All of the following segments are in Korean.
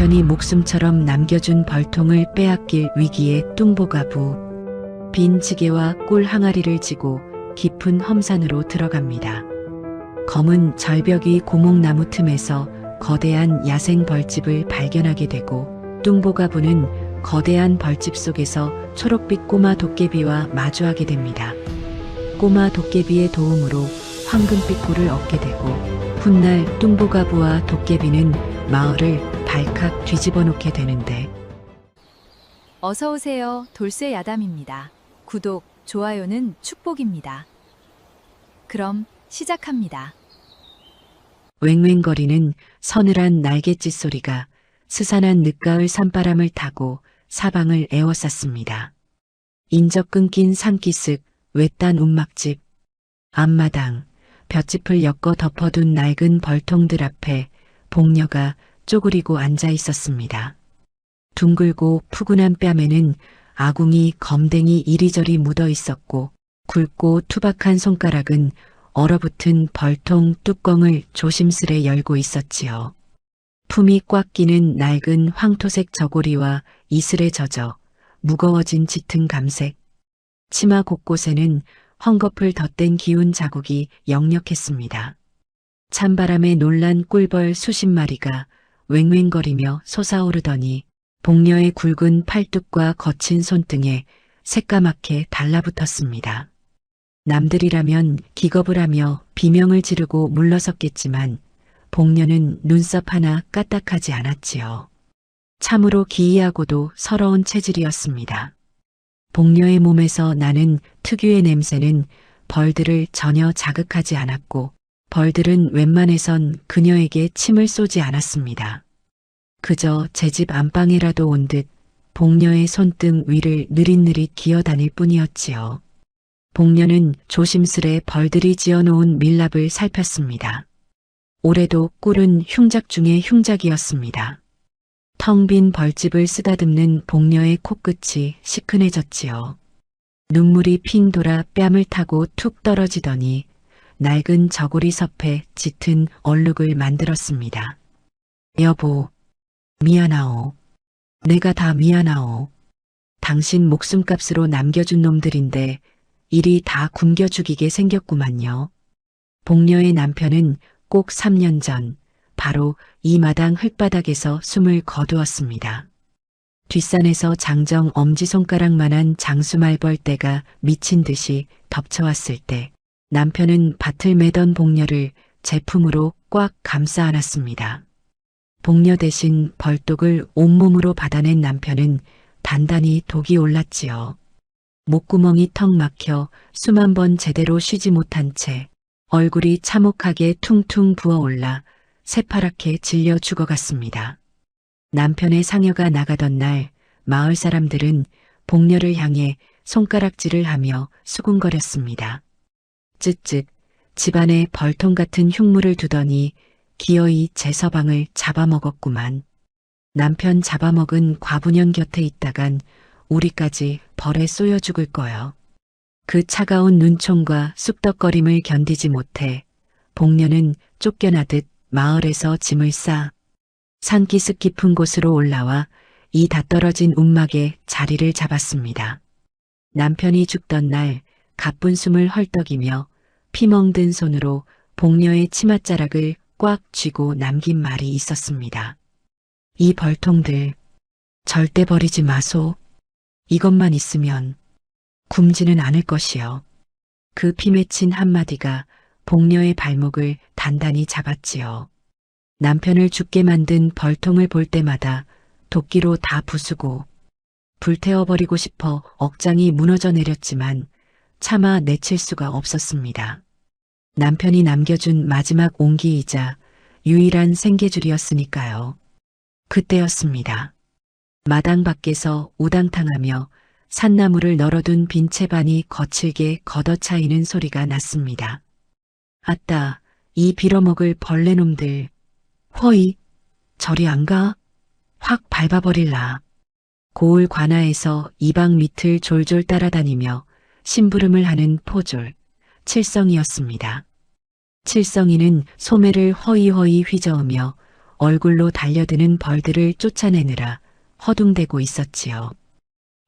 남편이 목숨처럼 남겨준 벌통을 빼앗길 위기에 뚱보가부 빈 지게와 꿀 항아리를 지고 깊은 험산으로 들어갑니다. 검은 절벽이 고목나무 틈에서 거대한 야생 벌집을 발견하게 되고 뚱보가부는 거대한 벌집 속에서 초록빛 꼬마 도깨비와 마주하게 됩니다. 꼬마 도깨비의 도움으로 황금빛 꿀을 얻게 되고 훗날 뚱보가부와 도깨비는 마을을 발칵 뒤집어 놓게 되는데 어서 오세요. 돌쇠 야담입니다. 구독, 좋아요는 축복입니다. 그럼 시작합니다. 왱왱거리는 서늘한 날갯짓 소리가 스산한 늦가을 산바람을 타고 사방을 에워쌌습니다. 인적 끊긴 산기슭, 외딴 움막집, 앞마당, 볏짚을 엮어 덮어둔 낡은 벌통들 앞에 복녀가 쪼그리고 앉아 있었습니다. 둥글고 푸근한 뺨에는 아궁이 검댕이 이리저리 묻어 있었고 굵고 투박한 손가락은 얼어붙은 벌통 뚜껑을 조심스레 열고 있었지요. 품이 꽉 끼는 낡은 황토색 저고리와 이슬에 젖어 무거워진 짙은 감색, 치마 곳곳에는 헝겊을 덧댄 기운 자국이 역력했습니다. 찬바람에 놀란 꿀벌 수십 마리가 왱왱거리며 솟아오르더니 복녀의 굵은 팔뚝과 거친 손등에 새까맣게 달라붙었습니다. 남들이라면 기겁을 하며 비명을 지르고 물러섰겠지만 복녀는 눈썹 하나 까딱하지 않았지요. 참으로 기이하고도 서러운 체질이었습니다. 복녀의 몸에서 나는 특유의 냄새는 벌들을 전혀 자극하지 않았고 벌들은 웬만해선 그녀에게 침을 쏘지 않았습니다. 그저 제 집 안방에라도 온 듯 복녀의 손등 위를 느릿느릿 기어다닐 뿐이었지요. 복녀는 조심스레 벌들이 지어놓은 밀랍을 살폈습니다. 올해도 꿀은 흉작 중에 흉작이었습니다. 텅 빈 벌집을 쓰다듬는 복녀의 코끝이 시큰해졌지요. 눈물이 핑 돌아 뺨을 타고 툭 떨어지더니 낡은 저고리 섭에 짙은 얼룩을 만들었습니다. 여보, 미안하오. 내가 다 미안하오. 당신 목숨값으로 남겨준 놈들인데 이리 다 굶겨 죽이게 생겼구만요. 복녀의 남편은 꼭 3년 전 바로 이 마당 흙바닥에서 숨을 거두었습니다. 뒷산에서 장정 엄지손가락만한 장수말벌떼가 미친 듯이 덮쳐왔을 때 남편은 밭을 매던 복녀를 제품으로 꽉 감싸 안았습니다. 복녀 대신 벌독을 온몸으로 받아낸 남편은 단단히 독이 올랐지요. 목구멍이 턱 막혀 숨 한 번 제대로 쉬지 못한 채 얼굴이 참혹하게 퉁퉁 부어올라 새파랗게 질려 죽어갔습니다. 남편의 상여가 나가던 날 마을 사람들은 복녀를 향해 손가락질을 하며 수군거렸습니다. 쯧쯧 집안에 벌통 같은 흉물을 두더니 기어이 제 서방을 잡아먹었구만. 남편 잡아먹은 과부년 곁에 있다간 우리까지 벌에 쏘여 죽을 거요. 그 차가운 눈총과 쑥덕거림을 견디지 못해 복녀는 쫓겨나듯 마을에서 짐을 싸 산기슭 깊은 곳으로 올라와 이 다 떨어진 움막에 자리를 잡았습니다. 남편이 죽던 날 가쁜 숨을 헐떡이며 피멍든 손으로 복녀의 치맛자락을 꽉 쥐고 남긴 말이 있었습니다. 이 벌통들 절대 버리지 마소. 이것만 있으면 굶지는 않을 것이요. 그 피맺힌 한마디가 복녀의 발목을 단단히 잡았지요. 남편을 죽게 만든 벌통을 볼 때마다 도끼로 다 부수고 불태워버리고 싶어 억장이 무너져 내렸지만 차마 내칠 수가 없었습니다. 남편이 남겨준 마지막 온기이자 유일한 생계줄이었으니까요. 그때였습니다. 마당 밖에서 우당탕하며 산나무를 널어둔 빈 채반이 거칠게 걷어차이는 소리가 났습니다. 아따, 이 빌어먹을 벌레놈들. 허이, 저리 안 가? 확 밟아버릴라. 고을 관아에서 이방 밑을 졸졸 따라다니며 심부름을 하는 포졸, 칠성이었습니다. 칠성이는 소매를 허이허이 휘저으며 얼굴로 달려드는 벌들을 쫓아내느라 허둥대고 있었지요.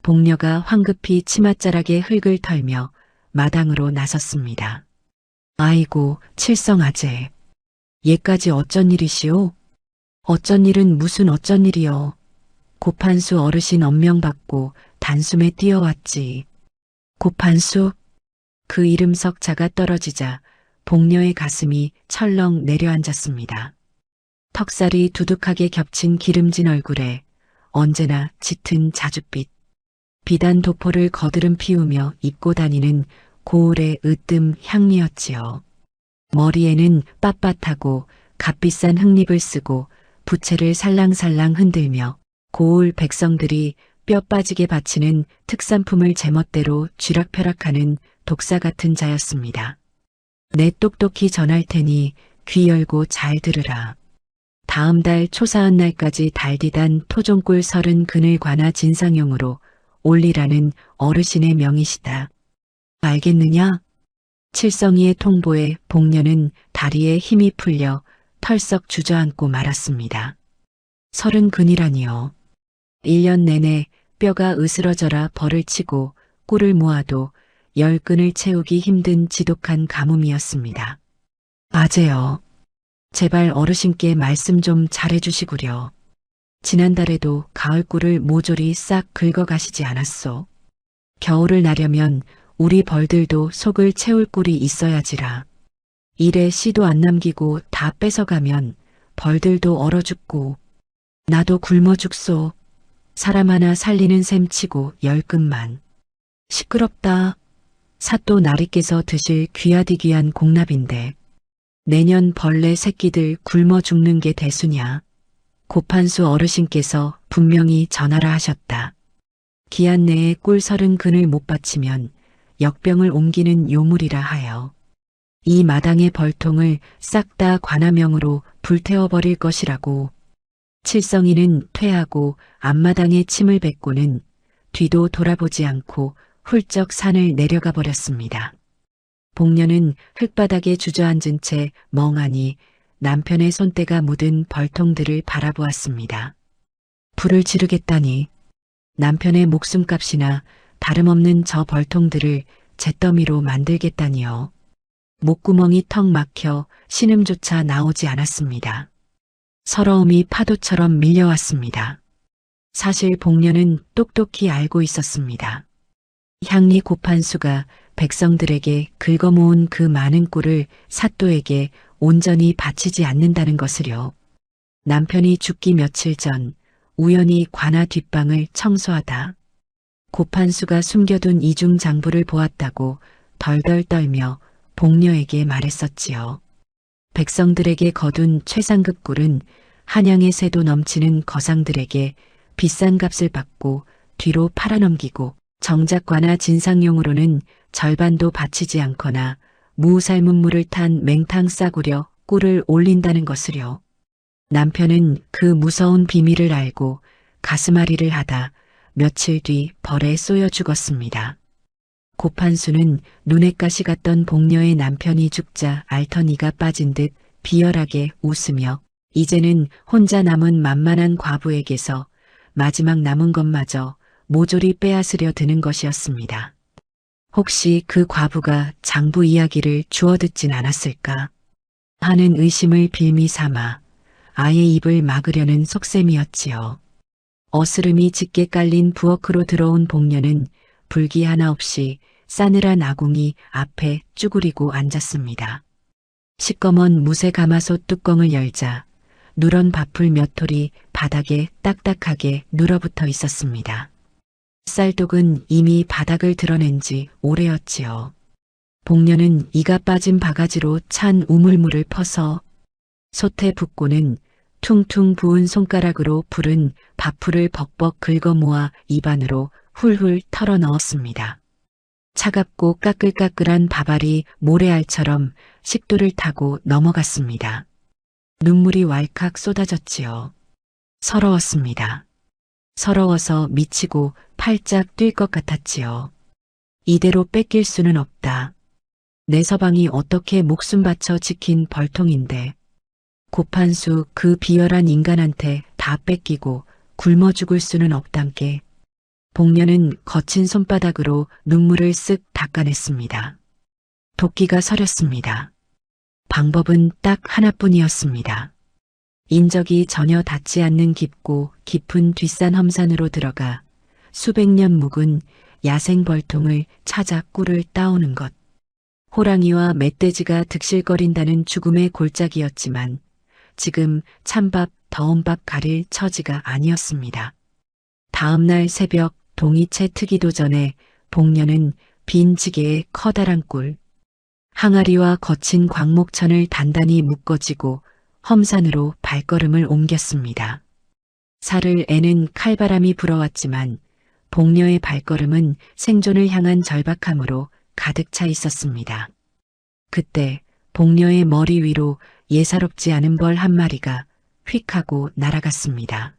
복녀가 황급히 치맛자락에 흙을 털며 마당으로 나섰습니다. 아이고, 칠성아재. 얘까지 어쩐 일이시오? 어쩐 일은 무슨 어쩐 일이요. 고판수 어르신 엄명받고 단숨에 뛰어왔지. 고판수? 그 이름 석자가 떨어지자 복녀의 가슴이 철렁 내려앉았습니다. 턱살이 두둑하게 겹친 기름진 얼굴에 언제나 짙은 자줏빛, 비단 도포를 거드름 피우며 입고 다니는 고을의 으뜸 향리였지요. 머리에는 빳빳하고 값비싼 흙잎을 쓰고 부채를 살랑살랑 흔들며 고을 백성들이 뼈 빠지게 바치는 특산품을 제멋대로 쥐락펴락하는 독사 같은 자였습니다. 내 똑똑히 전할 테니 귀 열고 잘 들으라. 다음 달 초사한 날까지 달디단 토종꿀 30 그늘 관아 진상용으로 올리라는 어르신의 명이시다. 알겠느냐? 칠성이의 통보에 복녀는 다리에 힘이 풀려 털썩 주저앉고 말았습니다. 30 근이라니요. 1년 내내 뼈가 으스러져라 벌을 치고 꿀을 모아도 10근을 채우기 힘든 지독한 가뭄이었습니다. 아재여, 제발 어르신께 말씀 좀 잘해주시구려. 지난달에도 가을꿀을 모조리 싹 긁어가시지 않았소. 겨울을 나려면 우리 벌들도 속을 채울 꿀이 있어야지라. 일에 씨도 안 남기고 다 뺏어가면 벌들도 얼어 죽고 나도 굶어 죽소. 사람 하나 살리는 셈 치고 10근만. 시끄럽다. 사또 나리께서 드실 귀하디귀한 공납인데 내년 벌레 새끼들 굶어 죽는 게 대수냐. 고판수 어르신께서 분명히 전하라 하셨다. 기한 내에 꿀 30근을 못 바치면 역병을 옮기는 요물이라 하여 이 마당의 벌통을 싹 다 관아명으로 불태워버릴 것이라고. 칠성이는 퇴하고 앞마당에 침을 뱉고는 뒤도 돌아보지 않고 훌쩍 산을 내려가 버렸습니다. 복녀는 흙바닥에 주저앉은 채 멍하니 남편의 손때가 묻은 벌통들을 바라보았습니다. 불을 지르겠다니 남편의 목숨값이나 다름없는 저 벌통들을 잿더미로 만들겠다니요. 목구멍이 턱 막혀 신음조차 나오지 않았습니다. 서러움이 파도처럼 밀려왔습니다. 사실 복녀는 똑똑히 알고 있었습니다. 향리 고판수가 백성들에게 긁어모은 그 많은 꿀을 사또에게 온전히 바치지 않는다는 것을요. 남편이 죽기 며칠 전 우연히 관아 뒷방을 청소하다 고판수가 숨겨둔 이중 장부를 보았다고 덜덜 떨며 복녀에게 말했었지요. 백성들에게 거둔 최상급 꿀은 한양의 새도 넘치는 거상들에게 비싼 값을 받고 뒤로 팔아넘기고 정작 관아 진상용으로는 절반도 바치지 않거나 무살문 물을 탄 맹탕 싸구려 꿀을 올린다는 것을요. 남편은 그 무서운 비밀을 알고 가슴앓이를 하다 며칠 뒤 벌에 쏘여 죽었습니다. 고판수는 눈에 가시 갔던 복녀의 남편이 죽자 알터니가 빠진 듯 비열하게 웃으며 이제는 혼자 남은 만만한 과부에게서 마지막 남은 것마저 모조리 빼앗으려 드는 것이었습니다. 혹시 그 과부가 장부 이야기를 주워 듣진 않았을까 하는 의심을 빌미 삼아 아예 입을 막으려는 속셈이었지요. 어스름이 짙게 깔린 부엌으로 들어온 복녀는 불기 하나 없이 싸늘한 아궁이 앞에 쭈그리고 앉았습니다. 시꺼먼 무쇠 가마솥 뚜껑을 열자 누런 밥풀 몇 톨이 바닥에 딱딱하게 눌어붙어 있었습니다. 쌀독은 이미 바닥을 드러낸 지 오래였지요. 복녀는 이가 빠진 바가지로 찬 우물물을 퍼서 솥에 붓고는 퉁퉁 부은 손가락으로 불은 밥풀을 벅벅 긁어 모아 입안으로 훌훌 털어 넣었습니다. 차갑고 까끌까끌한 밥알이 모래알처럼 식도를 타고 넘어갔습니다. 눈물이 왈칵 쏟아졌지요. 서러웠습니다. 서러워서 미치고 팔짝 뛸 것 같았지요. 이대로 뺏길 수는 없다. 내 서방이 어떻게 목숨 바쳐 지킨 벌통인데 고판수 그 비열한 인간한테 다 뺏기고 굶어 죽을 수는 없단께. 복녀는 거친 손바닥으로 눈물을 쓱 닦아냈습니다. 도끼가 서렸습니다. 방법은 딱 하나뿐이었습니다. 인적이 전혀 닿지 않는 깊고 깊은 뒷산 험산으로 들어가 수백 년 묵은 야생 벌통을 찾아 꿀을 따오는 것. 호랑이와 멧돼지가 득실거린다는 죽음의 골짜기였지만 지금 찬밥, 더운 밥 가릴 처지가 아니었습니다. 다음 날 새벽 동이채 트기도 전에 복녀는 빈 지게에 커다란 꿀, 항아리와 거친 광목천을 단단히 묶어쥐고 험산으로 발걸음을 옮겼습니다. 살을 애는 칼바람이 불어왔지만 복녀의 발걸음은 생존을 향한 절박함으로 가득 차 있었습니다. 그때 복녀의 머리 위로 예사롭지 않은 벌 한 마리가 휙 하고 날아갔습니다.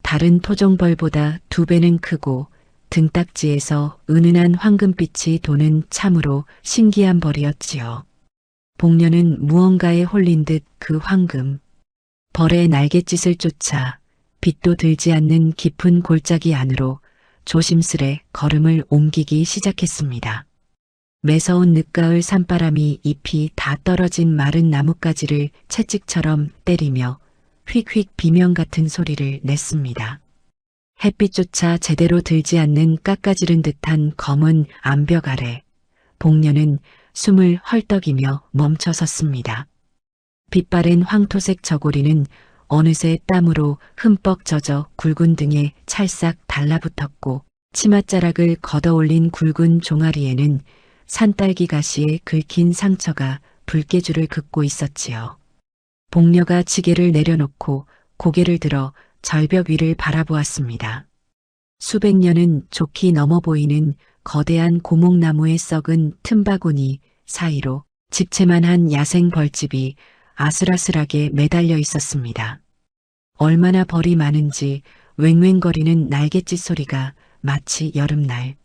다른 토종벌보다 2배는 크고 등딱지에서 은은한 황금빛이 도는 참으로 신기한 벌이었지요. 복녀는 무언가에 홀린 듯 그 황금, 벌의 날갯짓을 쫓아 빛도 들지 않는 깊은 골짜기 안으로 조심스레 걸음을 옮기기 시작했습니다. 매서운 늦가을 산바람이 잎이 다 떨어진 마른 나뭇가지를 채찍처럼 때리며 휙휙 비명 같은 소리를 냈습니다. 햇빛조차 제대로 들지 않는 깎아지른 듯한 검은 암벽 아래 복녀는 숨을 헐떡이며 멈춰 섰습니다. 빛바랜 황토색 저고리는 어느새 땀으로 흠뻑 젖어 굵은 등에 찰싹 달라붙었고 치맛자락을 걷어올린 굵은 종아리에는 산딸기 가시에 긁힌 상처가 불깨줄을 긋고 있었지요. 복녀가 지게를 내려놓고 고개를 들어 절벽 위를 바라보았습니다. 수백 년은 좋게 넘어 보이는 거대한 고목나무에 썩은 틈바구니 사이로 집채만한 야생 벌집이 아슬아슬하게 매달려 있었습니다. 얼마나 벌이 많은지 왱왱거리는 날갯짓 소리가 마치 여름날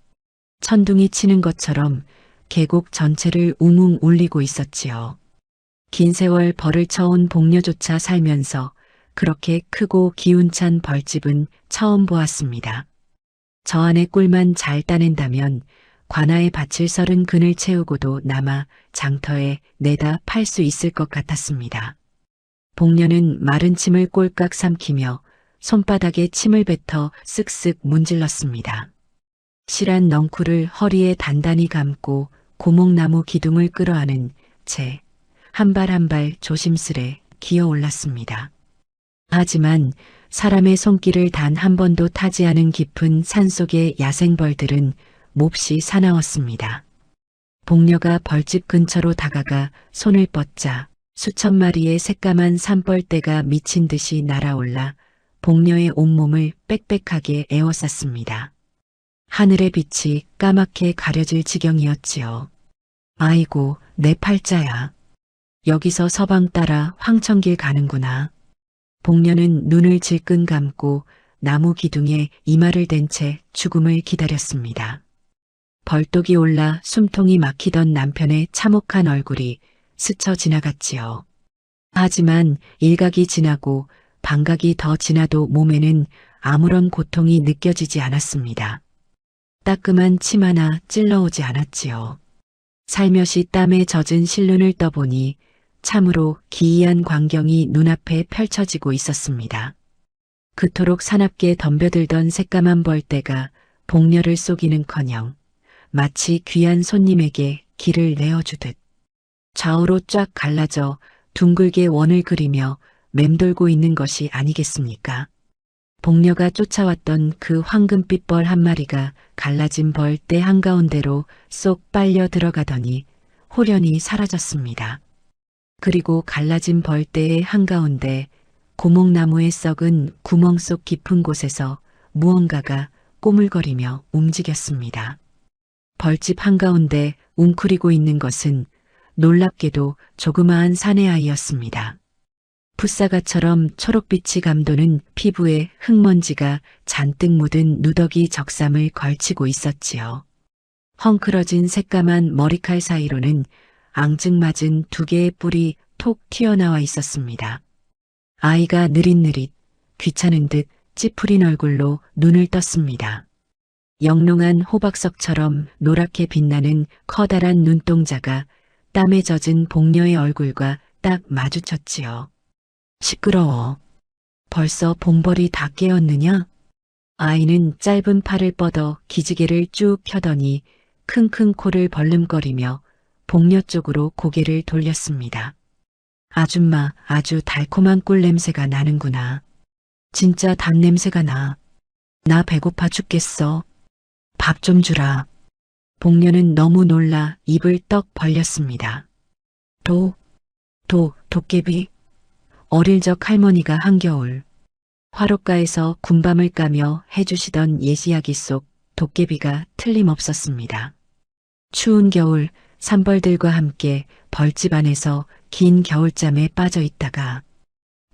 천둥이 치는 것처럼 계곡 전체를 웅웅 울리고 있었지요. 긴 세월 벌을 쳐온 복녀조차 살면서 그렇게 크고 기운찬 벌집은 처음 보았습니다. 저 안에 꿀만 잘 따낸다면 관아에 밭을 썰은 근을 채우고도 남아 장터에 내다 팔 수 있을 것 같았습니다. 복녀는 마른 침을 꼴깍 삼키며 손바닥에 침을 뱉어 쓱쓱 문질렀습니다. 실한 넝쿨을 허리에 단단히 감고 고목나무 기둥을 끌어안은 채 한 발 한 발 조심스레 기어 올랐습니다. 하지만 사람의 손길을 단 한 번도 타지 않은 깊은 산속의 야생벌들은 몹시 사나웠습니다. 복녀가 벌집 근처로 다가가 손을 뻗자 수천 마리의 새까만 산벌떼가 미친 듯이 날아올라 복녀의 온몸을 빽빽하게 에워쌌습니다. 하늘의 빛이 까맣게 가려질 지경이었지요. 아이고, 내 팔자야. 여기서 서방 따라 황천길 가는구나. 복녀는 눈을 질끈 감고 나무 기둥에 이마를 댄 채 죽음을 기다렸습니다. 벌독이 올라 숨통이 막히던 남편의 참혹한 얼굴이 스쳐 지나갔지요. 하지만 일각이 지나고 반각이 더 지나도 몸에는 아무런 고통이 느껴지지 않았습니다. 따끔한 침 하나 찔러오지 않았지요. 살며시 땀에 젖은 실눈을 떠보니 참으로 기이한 광경이 눈앞에 펼쳐지고 있었습니다. 그토록 사납게 덤벼들던 새까만 벌떼가 복녀를 쏘기는커녕 마치 귀한 손님에게 길을 내어주듯 좌우로 쫙 갈라져 둥글게 원을 그리며 맴돌고 있는 것이 아니겠습니까? 복녀가 쫓아왔던 그 황금빛 벌 한 마리가 갈라진 벌떼 한가운데로 쏙 빨려 들어가더니 호련히 사라졌습니다. 그리고 갈라진 벌떼의 한가운데 고목나무에 썩은 구멍 속 깊은 곳에서 무언가가 꼬물거리며 움직였습니다. 벌집 한가운데 웅크리고 있는 것은 놀랍게도 조그마한 사내 아이였습니다. 풋사과처럼 초록빛이 감도는 피부에 흙먼지가 잔뜩 묻은 누더기 적삼을 걸치고 있었지요. 헝클어진 새까만 머리칼 사이로는 앙증맞은 2개의 뿔이 톡 튀어나와 있었습니다. 아이가 느릿느릿 귀찮은 듯 찌푸린 얼굴로 눈을 떴습니다. 영롱한 호박석처럼 노랗게 빛나는 커다란 눈동자가 땀에 젖은 복녀의 얼굴과 딱 마주쳤지요. 시끄러워. 벌써 봉벌이 다 깨었느냐? 아이는 짧은 팔을 뻗어 기지개를 쭉 펴더니 킁킁 코를 벌름거리며 복녀 쪽으로 고개를 돌렸습니다. 아줌마, 아주 달콤한 꿀 냄새가 나는구나. 진짜 단 냄새가 나. 나 배고파 죽겠어. 밥 좀 주라. 복녀는 너무 놀라 입을 떡 벌렸습니다. 도깨비. 어릴 적 할머니가 한겨울 화롯가에서 군밤을 까며 해주시던 예시야기 속 도깨비가 틀림없었습니다. 추운 겨울 산벌들과 함께 벌집 안에서 긴 겨울잠에 빠져 있다가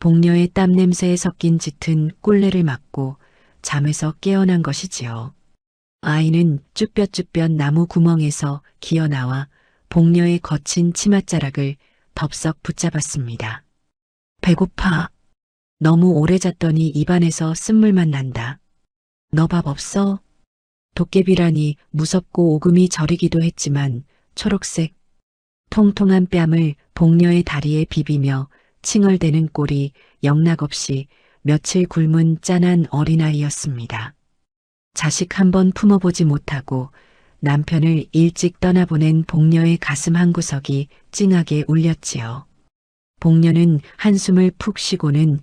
복녀의 땀 냄새에 섞인 짙은 꿀내를 맡고 잠에서 깨어난 것이지요. 아이는 쭈뼛쭈뼛 나무 구멍에서 기어나와 복녀의 거친 치맛자락을 덥석 붙잡았습니다. 배고파. 너무 오래 잤더니 입안에서 쓴물만 난다. 너 밥 없어? 도깨비라니 무섭고 오금이 저리기도 했지만 초록색 통통한 뺨을 복녀의 다리에 비비며 칭얼대는 꼴이 영락없이 며칠 굶은 짠한 어린아이였습니다. 자식 한 번 품어보지 못하고 남편을 일찍 떠나보낸 복녀의 가슴 한구석이 찡하게 울렸지요. 복녀는 한숨을 푹 쉬고는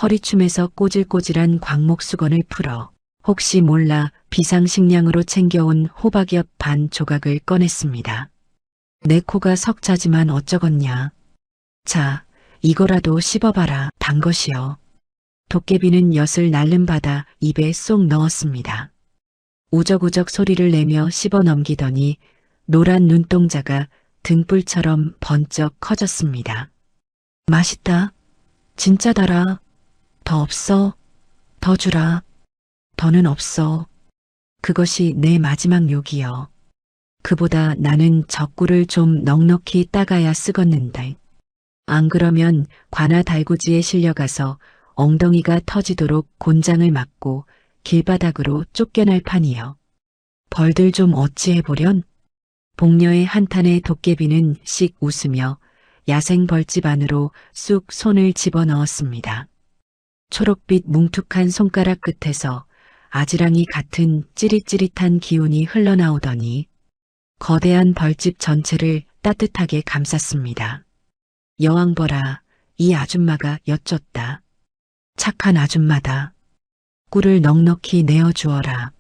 허리춤에서 꼬질꼬질한 광목수건을 풀어 혹시 몰라 비상식량으로 챙겨온 호박엽 반 조각을 꺼냈습니다. 내 코가 석자지만 어쩌겠냐. 자, 이거라도 씹어봐라. 단 것이요. 도깨비는 엿을 날름받아 입에 쏙 넣었습니다. 우적우적 소리를 내며 씹어 넘기더니 노란 눈동자가 등불처럼 번쩍 커졌습니다. 맛있다. 진짜 달아. 더 없어. 더 주라. 더는 없어. 그것이 내 마지막 욕이여. 그보다 나는 젖꿀을 좀 넉넉히 따가야 쓰겄는데. 안 그러면 관아 달구지에 실려가서 엉덩이가 터지도록 곤장을 맞고 길바닥으로 쫓겨날 판이여. 벌들 좀 어찌해보련? 복녀의 한탄에 도깨비는 씩 웃으며 야생 벌집 안으로 쑥 손을 집어넣었습니다. 초록빛 뭉툭한 손가락 끝에서 아지랑이 같은 찌릿찌릿한 기운이 흘러나오더니 거대한 벌집 전체를 따뜻하게 감쌌습니다. 여왕벌아, 이 아줌마가 여쭸다. 착한 아줌마다. 꿀을 넉넉히 내어주어라.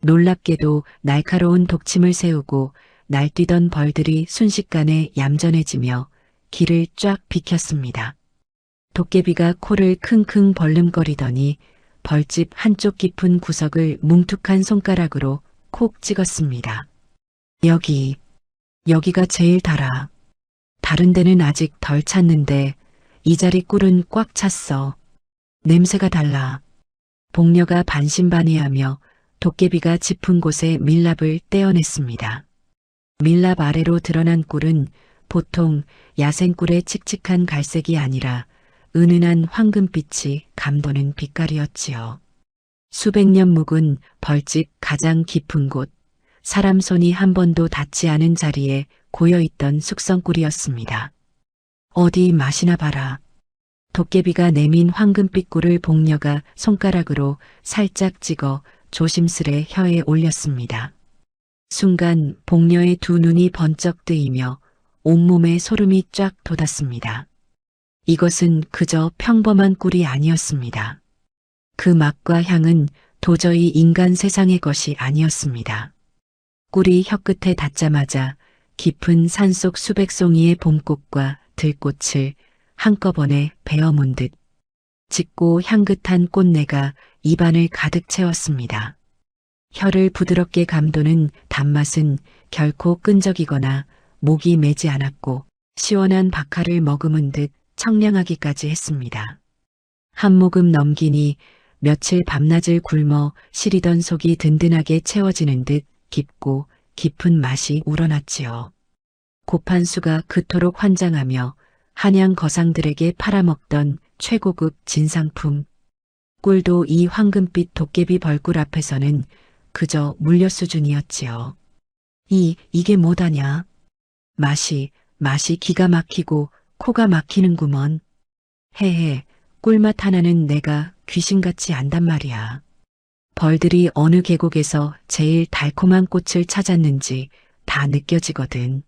놀랍게도 날카로운 독침을 세우고 날뛰던 벌들이 순식간에 얌전해지며 길을 쫙 비켰습니다. 도깨비가 코를 킁킁 벌름거리더니 벌집 한쪽 깊은 구석을 뭉툭한 손가락으로 콕 찍었습니다. 여기가 제일 달아. 다른 데는 아직 덜 찼는데 이 자리 꿀은 꽉 찼어. 냄새가 달라. 복녀가 반신반의하며 도깨비가 짚은 곳에 밀랍을 떼어냈습니다. 밀랍 아래로 드러난 꿀은 보통 야생꿀의 칙칙한 갈색이 아니라 은은한 황금빛이 감도는 빛깔이었지요. 수백 년 묵은 벌집 가장 깊은 곳, 사람 손이 한 번도 닿지 않은 자리에 고여있던 숙성꿀이었습니다. 어디 맛이나 봐라. 도깨비가 내민 황금빛 꿀을 복녀가 손가락으로 살짝 찍어 조심스레 혀에 올렸습니다. 순간 복녀의 두 눈이 번쩍 뜨이며 온몸에 소름이 쫙 돋았습니다. 이것은 그저 평범한 꿀이 아니었습니다. 그 맛과 향은 도저히 인간 세상의 것이 아니었습니다. 꿀이 혀끝에 닿자마자 깊은 산속 수백 송이의 봄꽃과 들꽃을 한꺼번에 베어문 듯 짙고 향긋한 꽃내가 입안을 가득 채웠습니다. 혀를 부드럽게 감도는 단맛은 결코 끈적이거나 목이 매지 않았고 시원한 박하를 머금은 듯 청량하기까지 했습니다. 한 모금 넘기니 며칠 밤낮을 굶어 시리던 속이 든든하게 채워지는 듯 깊고 깊은 맛이 우러났지요. 곱한 수가 그토록 환장하며 한양 거상들에게 팔아먹던 최고급 진상품. 꿀도 이 황금빛 도깨비 벌꿀 앞에서는 그저 물엿 수준이었지요. 이게 뭐다냐? 맛이 기가 막히고 코가 막히는구먼. 헤헤, 꿀맛 하나는 내가 귀신같이 안단 말이야. 벌들이 어느 계곡에서 제일 달콤한 꽃을 찾았는지 다 느껴지거든.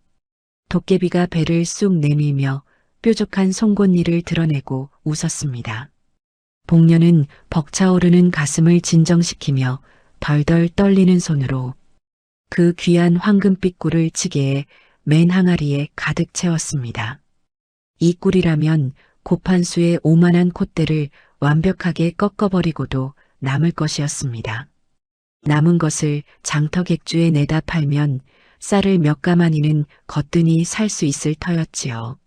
도깨비가 배를 쑥 내밀며 뾰족한 송곳니를 드러내고 웃었습니다. 복녀는 벅차오르는 가슴을 진정시키며 덜덜 떨리는 손으로 그 귀한 황금빛 꿀을 지게에 맨 항아리에 가득 채웠습니다. 이 꿀이라면 고판수의 오만한 콧대를 완벽하게 꺾어버리고도 남을 것이었습니다. 남은 것을 장터객주에 내다 팔면 쌀을 몇 가마니는 거뜬히 살 수 있을 터였지요.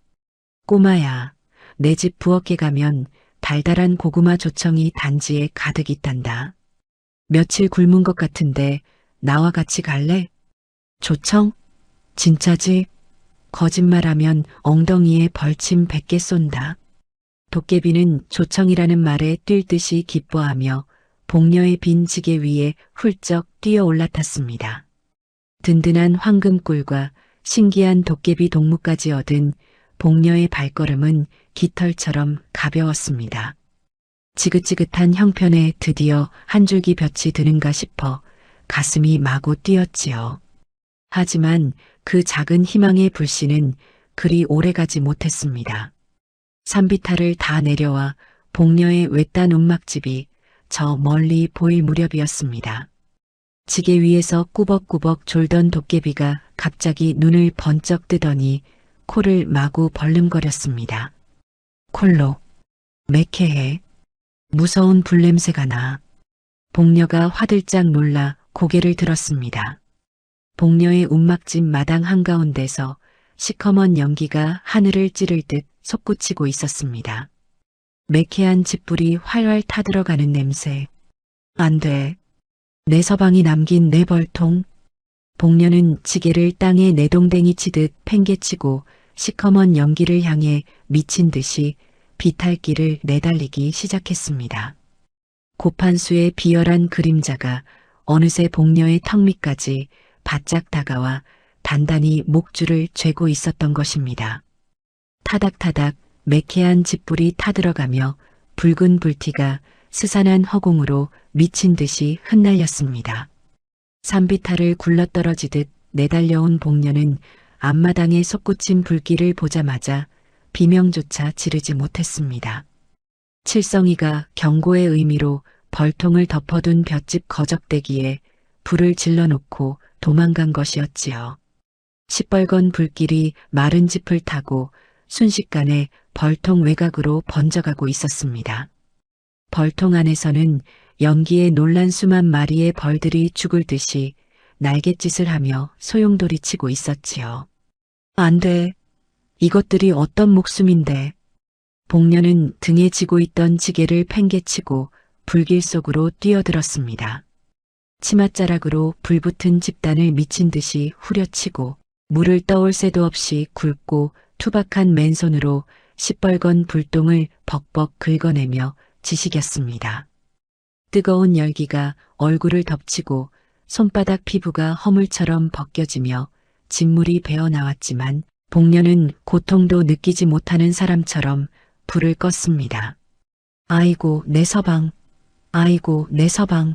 꼬마야, 내 집 부엌에 가면 달달한 고구마 조청이 단지에 가득 있단다. 며칠 굶은 것 같은데 나와 같이 갈래? 조청? 진짜지? 거짓말하면 엉덩이에 벌침 100개 쏜다. 도깨비는 조청이라는 말에 뛸 듯이 기뻐하며 복녀의 빈 지게 위에 훌쩍 뛰어 올라탔습니다. 든든한 황금꿀과 신기한 도깨비 동무까지 얻은 복녀의 발걸음은 깃털처럼 가벼웠습니다. 지긋지긋한 형편에 드디어 한 줄기 볕이 드는가 싶어 가슴이 마구 뛰었지요. 하지만 그 작은 희망의 불씨는 그리 오래가지 못했습니다. 산비탈을 다 내려와 복녀의 외딴 움막집이 저 멀리 보일 무렵이었습니다. 지게 위에서 꾸벅꾸벅 졸던 도깨비가 갑자기 눈을 번쩍 뜨더니 코를 마구 벌름거렸습니다. 콜로, 매캐해. 무서운 불냄새가 나. 복녀가 화들짝 놀라 고개를 들었습니다. 복녀의 움막집 마당 한가운데서 시커먼 연기가 하늘을 찌를 듯 솟구치고 있었습니다. 매캐한 집불이 활활 타들어가는 냄새. 안 돼. 내 서방이 남긴 내 벌통. 복녀는 지게를 땅에 내동댕이 치듯 팽개치고 시커먼 연기를 향해 미친 듯이 비탈길을 내달리기 시작했습니다. 고판수의 비열한 그림자가 어느새 복녀의 턱 밑까지 바짝 다가와 단단히 목줄을 죄고 있었던 것입니다. 타닥타닥 매캐한 집불이 타들어가며 붉은 불티가 스산한 허공으로 미친 듯이 흩날렸습니다. 산비탈을 굴러떨어지듯 내달려온 복녀는 앞마당에 솟구친 불길을 보자마자 비명조차 지르지 못했습니다. 칠성이가 경고의 의미로 벌통을 덮어둔 볏짚 거적대기에 불을 질러놓고 도망간 것이었지요. 시뻘건 불길이 마른 짚을 타고 순식간에 벌통 외곽으로 번져가고 있었습니다. 벌통 안에서는 연기에 놀란 수만 마리의 벌들이 죽을 듯이 날갯짓을 하며 소용돌이치고 있었지요. 안 돼. 이것들이 어떤 목숨인데. 복녀는 등에 지고 있던 지게를 팽개치고 불길 속으로 뛰어들었습니다. 치맛자락으로 불붙은 집단을 미친 듯이 후려치고 물을 떠올 새도 없이 굵고 투박한 맨손으로 시뻘건 불똥을 벅벅 긁어내며 지식였습니다. 뜨거운 열기가 얼굴을 덮치고 손바닥 피부가 허물처럼 벗겨지며 진물이 배어나왔지만 복녀는 고통도 느끼지 못하는 사람처럼 불을 껐습니다. 아이고 내 서방, 아이고 내 서방.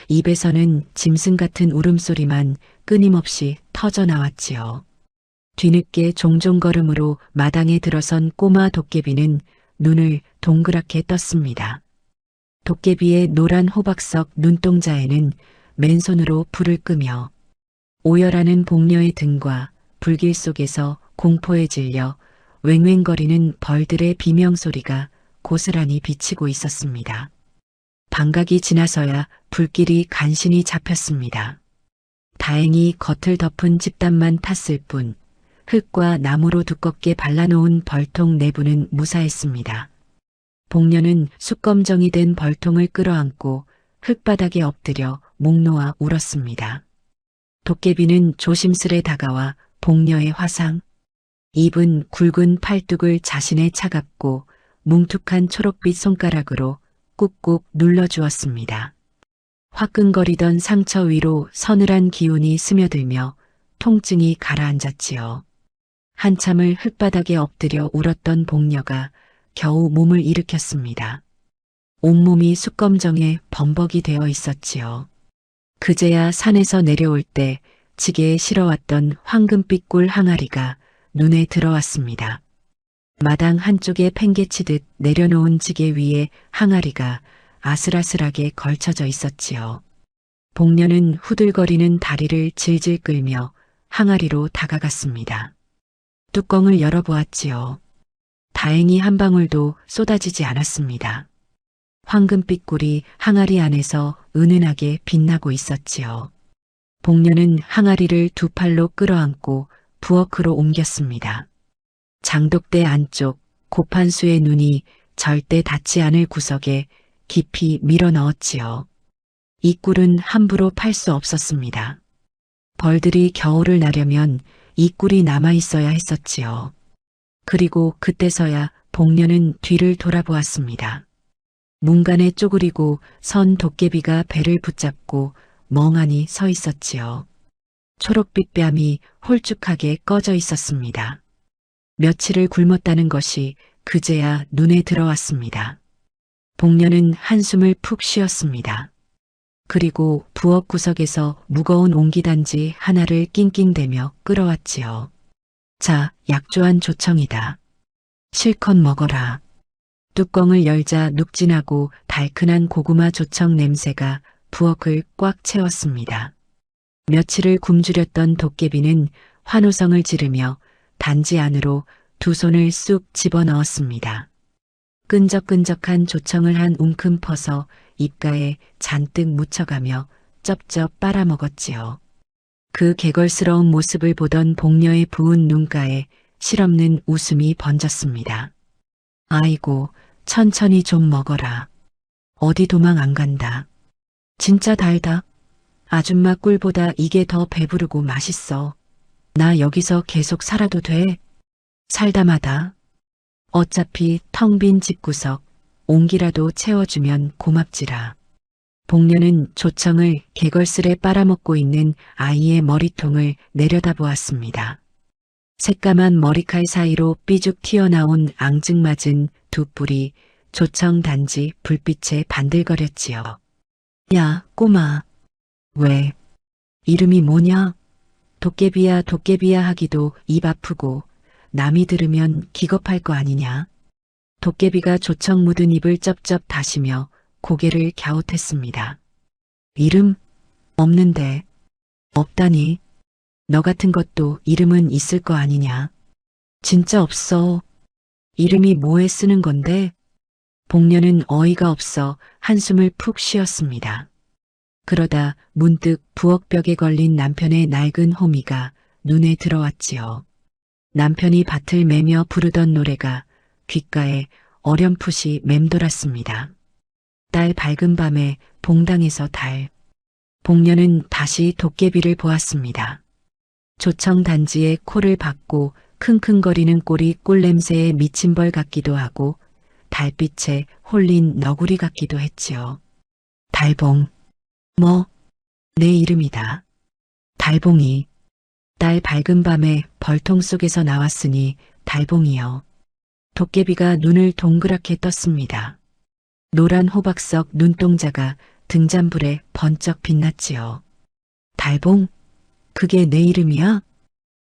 입에서는 짐승 같은 울음소리만 끊임없이 터져나왔지요. 뒤늦게 종종 걸음으로 마당에 들어선 꼬마 도깨비는 눈을 동그랗게 떴습니다. 도깨비의 노란 호박석 눈동자에는 맨손으로 불을 끄며 오열하는 복녀의 등과 불길 속에서 공포에 질려 왱왱거리는 벌들의 비명소리가 고스란히 비치고 있었습니다. 반각이 지나서야 불길이 간신히 잡혔습니다. 다행히 겉을 덮은 집단만 탔을 뿐 흙과 나무로 두껍게 발라놓은 벌통 내부는 무사했습니다. 복녀는 숯검정이 된 벌통을 끌어안고 흙바닥에 엎드려 목 놓아 울었습니다. 도깨비는 조심스레 다가와 복녀의 화상, 입은 굵은 팔뚝을 자신의 차갑고 뭉툭한 초록빛 손가락으로 꾹꾹 눌러주었습니다. 화끈거리던 상처 위로 서늘한 기운이 스며들며 통증이 가라앉았지요. 한참을 흙바닥에 엎드려 울었던 복녀가 겨우 몸을 일으켰습니다. 온몸이 숯검정에 범벅이 되어 있었지요. 그제야 산에서 내려올 때 지게에 실어왔던 황금빛 꿀 항아리가 눈에 들어왔습니다. 마당 한쪽에 팽개치듯 내려놓은 지게 위에 항아리가 아슬아슬하게 걸쳐져 있었지요. 복녀는 후들거리는 다리를 질질 끌며 항아리로 다가갔습니다. 뚜껑을 열어보았지요. 다행히 한 방울도 쏟아지지 않았습니다. 황금빛 꿀이 항아리 안에서 은은하게 빛나고 있었지요. 복녀는 항아리를 두 팔로 끌어안고 부엌으로 옮겼습니다. 장독대 안쪽 고판수의 눈이 절대 닿지 않을 구석에 깊이 밀어 넣었지요. 이 꿀은 함부로 팔 수 없었습니다. 벌들이 겨울을 나려면 이 꿀이 남아있어야 했었지요. 그리고 그때서야 복녀는 뒤를 돌아보았습니다. 문간에 쪼그리고 선 도깨비가 배를 붙잡고 멍하니 서 있었지요. 초록빛 뺨이 홀쭉하게 꺼져 있었습니다. 며칠을 굶었다는 것이 그제야 눈에 들어왔습니다. 복녀는 한숨을 푹 쉬었습니다. 그리고 부엌 구석에서 무거운 옹기단지 하나를 낑낑대며 끌어왔지요. 자, 약조한 조청이다. 실컷 먹어라. 뚜껑을 열자 눅진하고 달큰한 고구마 조청 냄새가 부엌을 꽉 채웠습니다. 며칠을 굶주렸던 도깨비는 환호성을 지르며 단지 안으로 두 손을 쑥 집어넣었습니다. 끈적끈적한 조청을 한 움큼 퍼서 입가에 잔뜩 묻혀가며 쩝쩝 빨아먹었지요. 그 개걸스러운 모습을 보던 복녀의 부은 눈가에 실없는 웃음이 번졌습니다. 아이고, 천천히 좀 먹어라. 어디 도망 안 간다. 진짜 달다. 아줌마 꿀보다 이게 더 배부르고 맛있어. 나 여기서 계속 살아도 돼. 살다마다. 어차피 텅 빈 집구석 옹기라도 채워주면 고맙지라. 복녀는 조청을 개걸스레 빨아먹고 있는 아이의 머리통을 내려다보았습니다. 새까만 머리칼 사이로 삐죽 튀어나온 앙증맞은 두 뿔이 조청 단지 불빛에 반들거렸지요. 야, 꼬마. 왜? 이름이 뭐냐? 도깨비야 도깨비야 하기도 입 아프고 남이 들으면 기겁할 거 아니냐? 도깨비가 조청 묻은 입을 쩝쩝 다시며 고개를 갸웃했습니다. 이름? 없는데. 없다니. 너 같은 것도 이름은 있을 거 아니냐? 진짜 없어. 이름이 뭐에 쓰는 건데? 복녀는 어이가 없어 한숨을 푹 쉬었습니다. 그러다 문득 부엌벽에 걸린 남편의 낡은 호미가 눈에 들어왔지요. 남편이 밭을 매며 부르던 노래가 귓가에 어렴풋이 맴돌았습니다. 딸 밝은 밤에 봉당에서 달. 복녀는 다시 도깨비를 보았습니다. 조청 단지에 코를 박고 킁킁거리는 꼴이 꿀냄새에 미친 벌 같기도 하고 달빛에 홀린 너구리 같기도 했지요. 달봉. 뭐? 내 이름이다. 달봉이. 딸 밝은 밤에 벌통 속에서 나왔으니 달봉이여. 도깨비가 눈을 동그랗게 떴습니다. 노란 호박석 눈동자가 등잔불에 번쩍 빛났지요. 달봉? 그게 내 이름이야?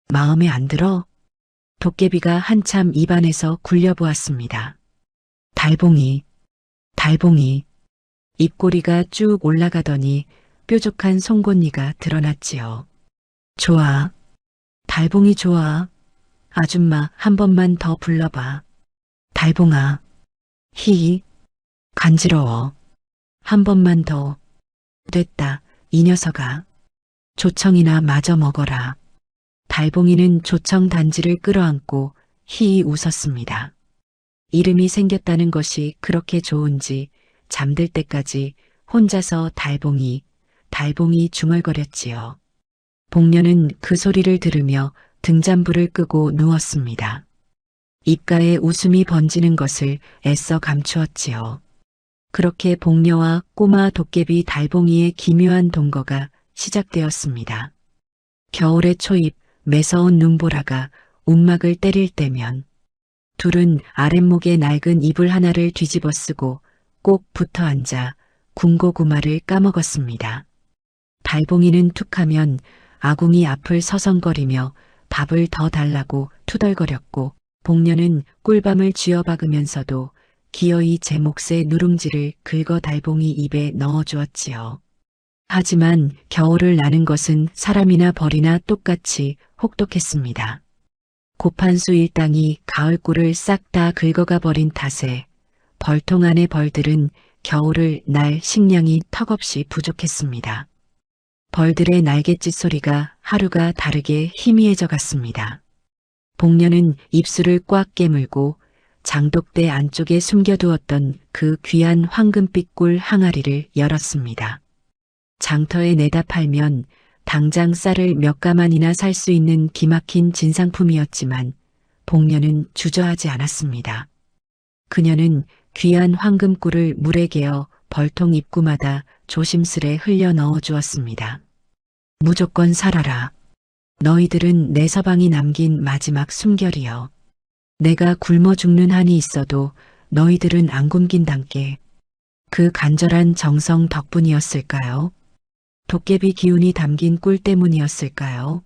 마음에 안 들어? 도깨비가 한참 입안에서 굴려보았습니다. 달봉이, 달봉이. 입꼬리가 쭉 올라가더니 뾰족한 송곳니가 드러났지요. 좋아. 달봉이 좋아. 아줌마 한 번만 더 불러봐. 달봉아. 히. 간지러워. 한 번만 더. 됐다. 이 녀석아. 조청이나 마저 먹어라. 달봉이는 조청 단지를 끌어안고 희히 웃었습니다. 이름이 생겼다는 것이 그렇게 좋은지 잠들 때까지 혼자서 달봉이 중얼거렸지요. 복녀는 그 소리를 들으며 등잔불을 끄고 누웠습니다. 입가에 웃음이 번지는 것을 애써 감추었지요. 그렇게 복녀와 꼬마 도깨비 달봉이의 기묘한 동거가 시작되었습니다. 겨울의 초입 매서운 눈보라가 움막을 때릴 때면 둘은 아랫목에 낡은 이불 하나를 뒤집어 쓰고 꼭 붙어 앉아 군고구마를 까먹었습니다. 달봉이는 툭하면 아궁이 앞을 서성거리며 밥을 더 달라고 투덜거렸고 복녀는 꿀밤을 쥐어박으면서도 기어이 제 몫의 누룽지를 긁어 달봉이 입에 넣어주었지요. 하지만 겨울을 나는 것은 사람이나 벌이나 똑같이 혹독했습니다. 고판수 일당이 가을꿀을 싹 다 긁어가 버린 탓에 벌통 안의 벌들은 겨울을 날 식량이 턱없이 부족했습니다. 벌들의 날갯짓 소리가 하루가 다르게 희미해져 갔습니다. 복녀는 입술을 꽉 깨물고 장독대 안쪽에 숨겨두었던 그 귀한 황금빛 꿀 항아리를 열었습니다. 장터에 내다 팔면 당장 쌀을 몇 가만이나 살 수 있는 기막힌 진상품이었지만 복녀는 주저하지 않았습니다. 그녀는 귀한 황금꿀을 물에 개어 벌통 입구마다 조심스레 흘려 넣어 주었습니다. 무조건 살아라. 너희들은 내 서방이 남긴 마지막 숨결이여. 내가 굶어 죽는 한이 있어도 너희들은 안 굶긴단께. 그 간절한 정성 덕분이었을까요? 도깨비 기운이 담긴 꿀 때문이었을까요?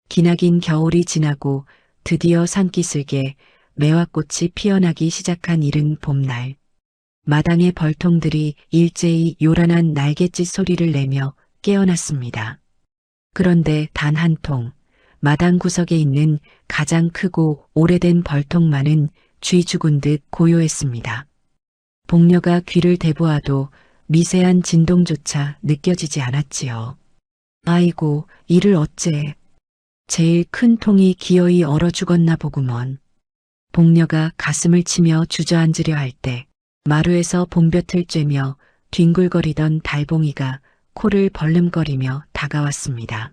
기나긴 겨울이 지나고 드디어 산기슭에 매화꽃이 피어나기 시작한 이른 봄날. 마당의 벌통들이 일제히 요란한 날갯짓 소리를 내며 깨어났습니다. 그런데 단 한 통, 마당 구석에 있는 가장 크고 오래된 벌통만은 쥐 죽은 듯 고요했습니다. 복녀가 귀를 대보아도 미세한 진동조차 느껴지지 않았지요. 아이고, 이를 어째. 제일 큰 통이 기어이 얼어 죽었나 보구먼. 복녀가 가슴을 치며 주저앉으려 할 때 마루에서 봄볕을 쬐며 뒹굴거리던 달봉이가 코를 벌름거리며 다가왔습니다.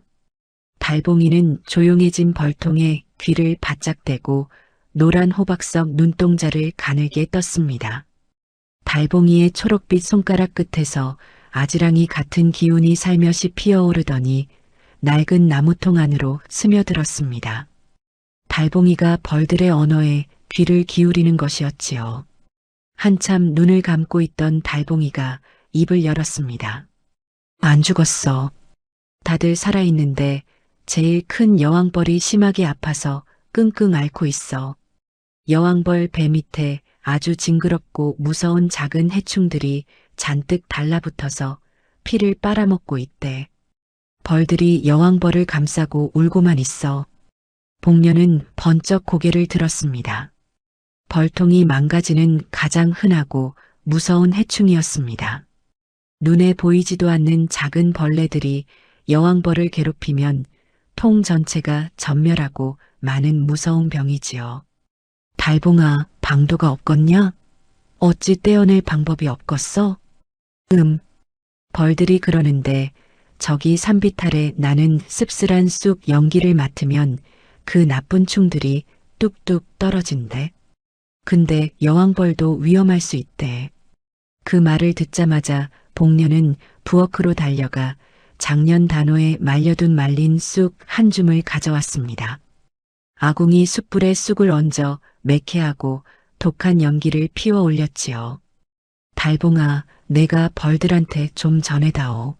달봉이는 조용해진 벌통에 귀를 바짝 대고 노란 호박석 눈동자를 가늘게 떴습니다. 달봉이의 초록빛 손가락 끝에서 아지랑이 같은 기운이 살며시 피어오르더니 낡은 나무통 안으로 스며들었습니다. 달봉이가 벌들의 언어에 귀를 기울이는 것이었지요. 한참 눈을 감고 있던 달봉이가 입을 열었습니다. 안 죽었어. 다들 살아있는데 제일 큰 여왕벌이 심하게 아파서 끙끙 앓고 있어. 여왕벌 배 밑에 아주 징그럽고 무서운 작은 해충들이 잔뜩 달라붙어서 피를 빨아먹고 있대. 벌들이 여왕벌을 감싸고 울고만 있어. 복녀는 번쩍 고개를 들었습니다. 벌통이 망가지는 가장 흔하고 무서운 해충이었습니다. 눈에 보이지도 않는 작은 벌레들이 여왕벌을 괴롭히면 통 전체가 전멸하고 많은 무서운 병이지요. 달봉아, 방도가 없겠냐? 어찌 떼어낼 방법이 없겠어? 벌들이 그러는데 저기 산빛 아래 나는 씁쓸한 쑥 연기를 맡으면 그 나쁜 충들이 뚝뚝 떨어진대. 근데 여왕벌도 위험할 수 있대. 그 말을 듣자마자 복녀는 부엌으로 달려가 작년 단오에 말려둔 말린 쑥 한 줌을 가져왔습니다. 아궁이 숯불에 쑥을 얹어 매캐하고 독한 연기를 피워 올렸지요. 달봉아, 내가 벌들한테 좀 전해다오.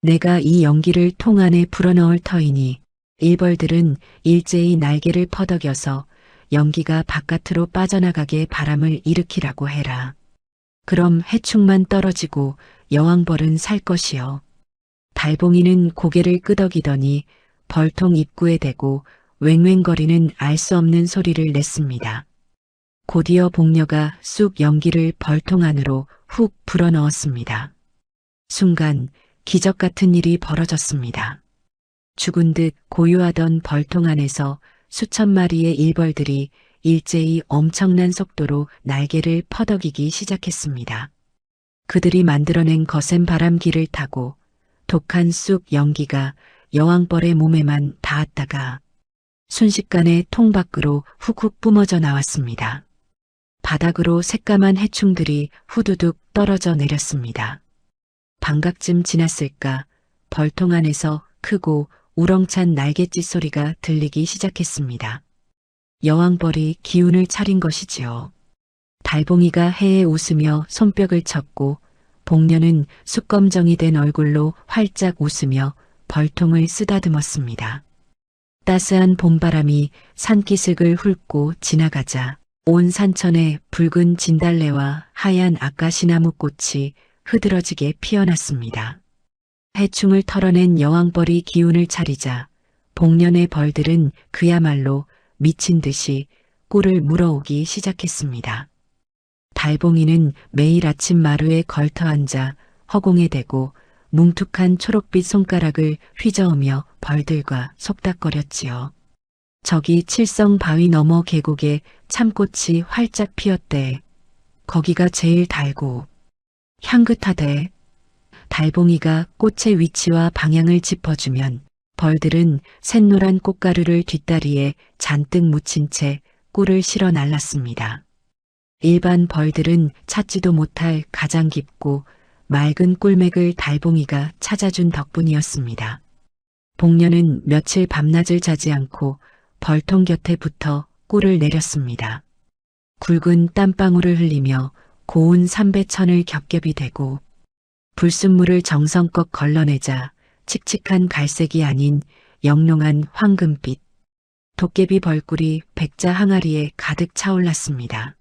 내가 이 연기를 통 안에 불어넣을 터이니 일벌들은 일제히 날개를 퍼덕여서 연기가 바깥으로 빠져나가게 바람을 일으키라고 해라. 그럼 해충만 떨어지고 여왕벌은 살 것이요. 달봉이는 고개를 끄덕이더니 벌통 입구에 대고 왱왱거리는 알 수 없는 소리를 냈습니다. 곧이어 복녀가 쑥 연기를 벌통 안으로 훅 불어넣었습니다. 순간 기적 같은 일이 벌어졌습니다. 죽은 듯 고요하던 벌통 안에서 수천 마리의 일벌들이 일제히 엄청난 속도로 날개를 퍼덕이기 시작했습니다. 그들이 만들어낸 거센 바람기를 타고 독한 쑥 연기가 여왕벌의 몸에만 닿았다가 순식간에 통 밖으로 훅훅 뿜어져 나왔습니다. 바닥으로 새까만 해충들이 후두둑 떨어져 내렸습니다. 반각쯤 지났을까 벌통 안에서 크고 우렁찬 날갯짓 소리가 들리기 시작했습니다. 여왕벌이 기운을 차린 것이지요. 달봉이가 해에 웃으며 손뼉을 쳤고 복녀는 숯검정이 된 얼굴로 활짝 웃으며 벌통을 쓰다듬었습니다. 따스한 봄바람이 산기슭을 훑고 지나가자 온 산천에 붉은 진달래와 하얀 아까시나무 꽃이 흐드러지게 피어났습니다. 해충을 털어낸 여왕벌이 기운을 차리자 복년의 벌들은 그야말로 미친 듯이 꿀을 물어오기 시작했습니다. 달봉이는 매일 아침 마루에 걸터 앉아 허공에 대고 뭉툭한 초록빛 손가락을 휘저으며 벌들과 속닥거렸지요. 저기 칠성 바위 너머 계곡에 참꽃이 활짝 피었대. 거기가 제일 달고 향긋하대. 달봉이가 꽃의 위치와 방향을 짚어주면 벌들은 샛노란 꽃가루를 뒷다리에 잔뜩 묻힌 채 꿀을 실어 날랐습니다. 일반 벌들은 찾지도 못할 가장 깊고 맑은 꿀맥을 달봉이가 찾아준 덕분이었습니다. 복녀는 며칠 밤낮을 자지 않고 벌통 곁에 붙어 꿀을 내렸습니다. 굵은 땀방울을 흘리며 고운 삼배천을 겹겹이 대고 불순물을 정성껏 걸러내자 칙칙한 갈색이 아닌 영롱한 황금빛, 도깨비 벌꿀이 백자 항아리에 가득 차올랐습니다.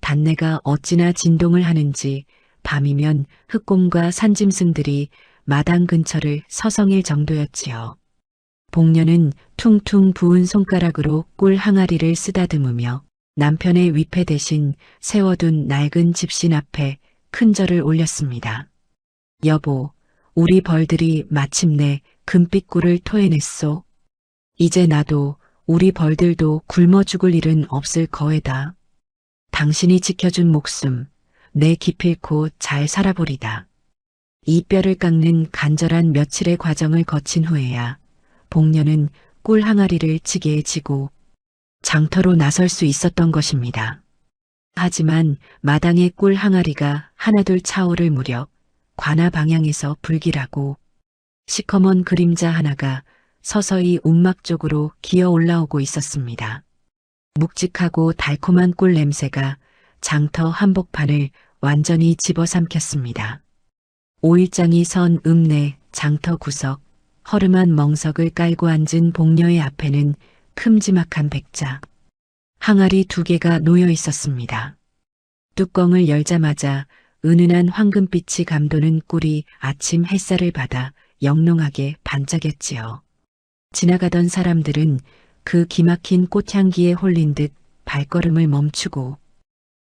단내가 어찌나 진동을 하는지 밤이면 흑곰과 산짐승들이 마당 근처를 서성일 정도였지요. 복녀는 퉁퉁 부은 손가락으로 꿀 항아리를 쓰다듬으며 남편의 위패 대신 세워둔 낡은 집신 앞에 큰 절을 올렸습니다. 여보, 우리 벌들이 마침내 금빛 꿀을 토해냈소. 이제 나도 우리 벌들도 굶어 죽을 일은 없을 거에다. 당신이 지켜준 목숨, 내 기필코 잘 살아보리다. 이 뼈를 깎는 간절한 며칠의 과정을 거친 후에야 복녀는 꿀 항아리를 지게에 지고 장터로 나설 수 있었던 것입니다. 하지만 마당의 꿀 항아리가 하나둘 차오를 무렵 관아 방향에서 불길하고 시커먼 그림자 하나가 서서히 움막 쪽으로 기어 올라오고 있었습니다. 묵직하고 달콤한 꿀 냄새가 장터 한복판을 완전히 집어삼켰습니다. 오일장이 선 읍내 장터 구석 허름한 멍석을 깔고 앉은 복녀의 앞에는 큼지막한 백자, 항아리 2개가 놓여 있었습니다. 뚜껑을 열자마자 은은한 황금빛이 감도는 꿀이 아침 햇살을 받아 영롱하게 반짝였지요. 지나가던 사람들은 그 기막힌 꽃향기에 홀린 듯 발걸음을 멈추고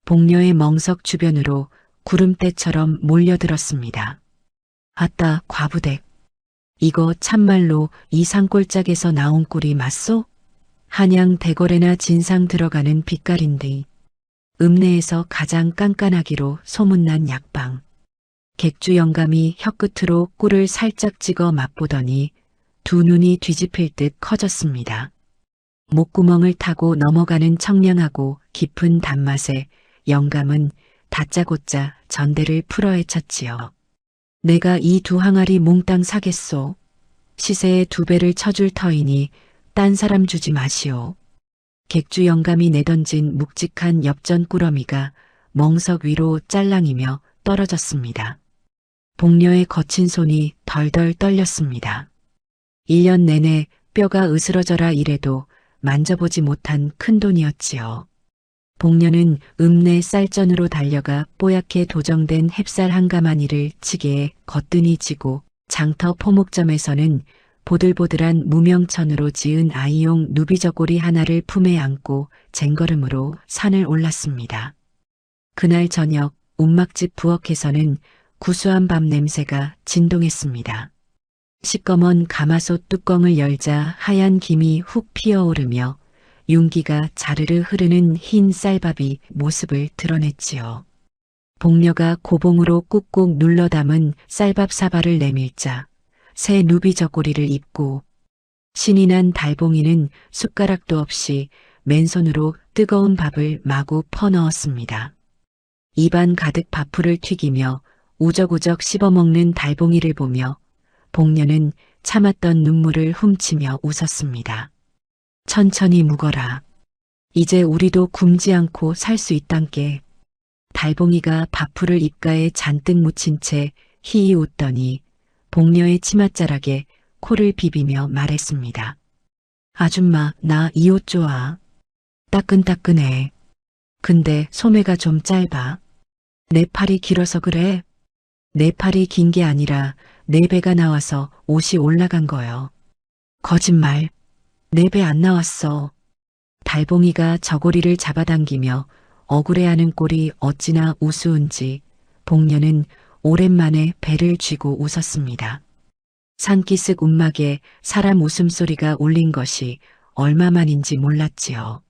복녀의 멍석 주변으로 구름대처럼 몰려들었습니다. 아따, 과부댁. 이거 참말로 이 산골짜기에서 나온 꿀이 맞소? 한양 대궐에나 진상 들어가는 빛깔인데 읍내에서 가장 깐깐하기로 소문난 약방. 객주 영감이 혀끝으로 꿀을 살짝 찍어 맛보더니 두 눈이 뒤집힐 듯 커졌습니다. 목구멍을 타고 넘어가는 청량하고 깊은 단맛에 영감은 다짜고짜 전대를 풀어헤쳤지요. 내가 이 2 항아리 몽땅 사겠소. 시세의 2배를 쳐줄 터이니 딴 사람 주지 마시오. 객주 영감이 내던진 묵직한 엽전 꾸러미가 멍석 위로 짤랑이며 떨어졌습니다. 복녀의 거친 손이 덜덜 떨렸습니다. 1년 내내 뼈가 으스러져라 이래도 만져보지 못한 큰돈이었지요. 복녀는 읍내 쌀전으로 달려가 뽀얗게 도정된 햅쌀 한 가마니를 지게에 거뜬히 지고 장터 포목점에서는 보들보들한 무명천으로 지은 아이용 누비저고리 하나를 품에 안고 쟁걸음으로 산을 올랐습니다. 그날 저녁 움막집 부엌에서는 구수한 밥 냄새가 진동했습니다. 시꺼먼 가마솥 뚜껑을 열자 하얀 김이 훅 피어오르며 윤기가 자르르 흐르는 흰 쌀밥이 모습을 드러냈지요. 복녀가 고봉으로 꾹꾹 눌러 담은 쌀밥 사발을 내밀자 새 누비저고리를 입고 신이 난 달봉이는 숟가락도 없이 맨손으로 뜨거운 밥을 마구 퍼넣었습니다. 입안 가득 밥풀을 튀기며 우적우적 씹어먹는 달봉이를 보며 복녀는 참았던 눈물을 훔치며 웃었습니다. 천천히 묵어라. 이제 우리도 굶지 않고 살 수 있단께. 달봉이가 밥풀을 입가에 잔뜩 묻힌 채 희히 웃더니 복녀의 치맛자락에 코를 비비며 말했습니다. 아줌마, 나 이 옷 좋아. 따끈따끈해. 근데 소매가 좀 짧아. 내 팔이 길어서 그래. 내 팔이 긴 게 아니라 내 배가 나와서 옷이 올라간 거요. 거짓말. 내 배 안 나왔어. 달봉이가 저고리를 잡아당기며 억울해하는 꼴이 어찌나 우스운지 복녀는 오랜만에 배를 쥐고 웃었습니다. 산기슭 움막에 사람 웃음소리가 울린 것이 얼마만인지 몰랐지요.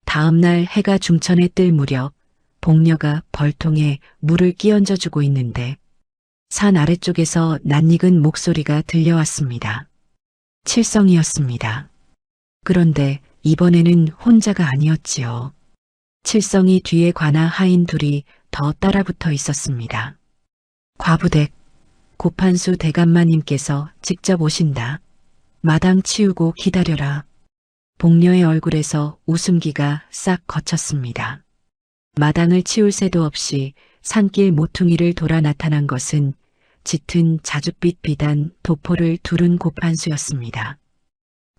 다음 날 해가 중천에 뜰 무렵 복녀가 벌통에 물을 끼얹어 주고 있는데 산 아래쪽에서 낯익은 목소리가 들려왔습니다. 칠성이었습니다. 그런데 이번에는 혼자가 아니었지요. 칠성이 뒤에 관아 하인 둘이 더 따라붙어 있었습니다. 과부댁, 고판수 대감마님께서 직접 오신다. 마당 치우고 기다려라. 복녀의 얼굴에서 웃음기가 싹 거쳤습니다. 마당을 치울 새도 없이 산길 모퉁이를 돌아 나타난 것은 짙은 자줏빛 비단 도포를 두른 고판수였습니다.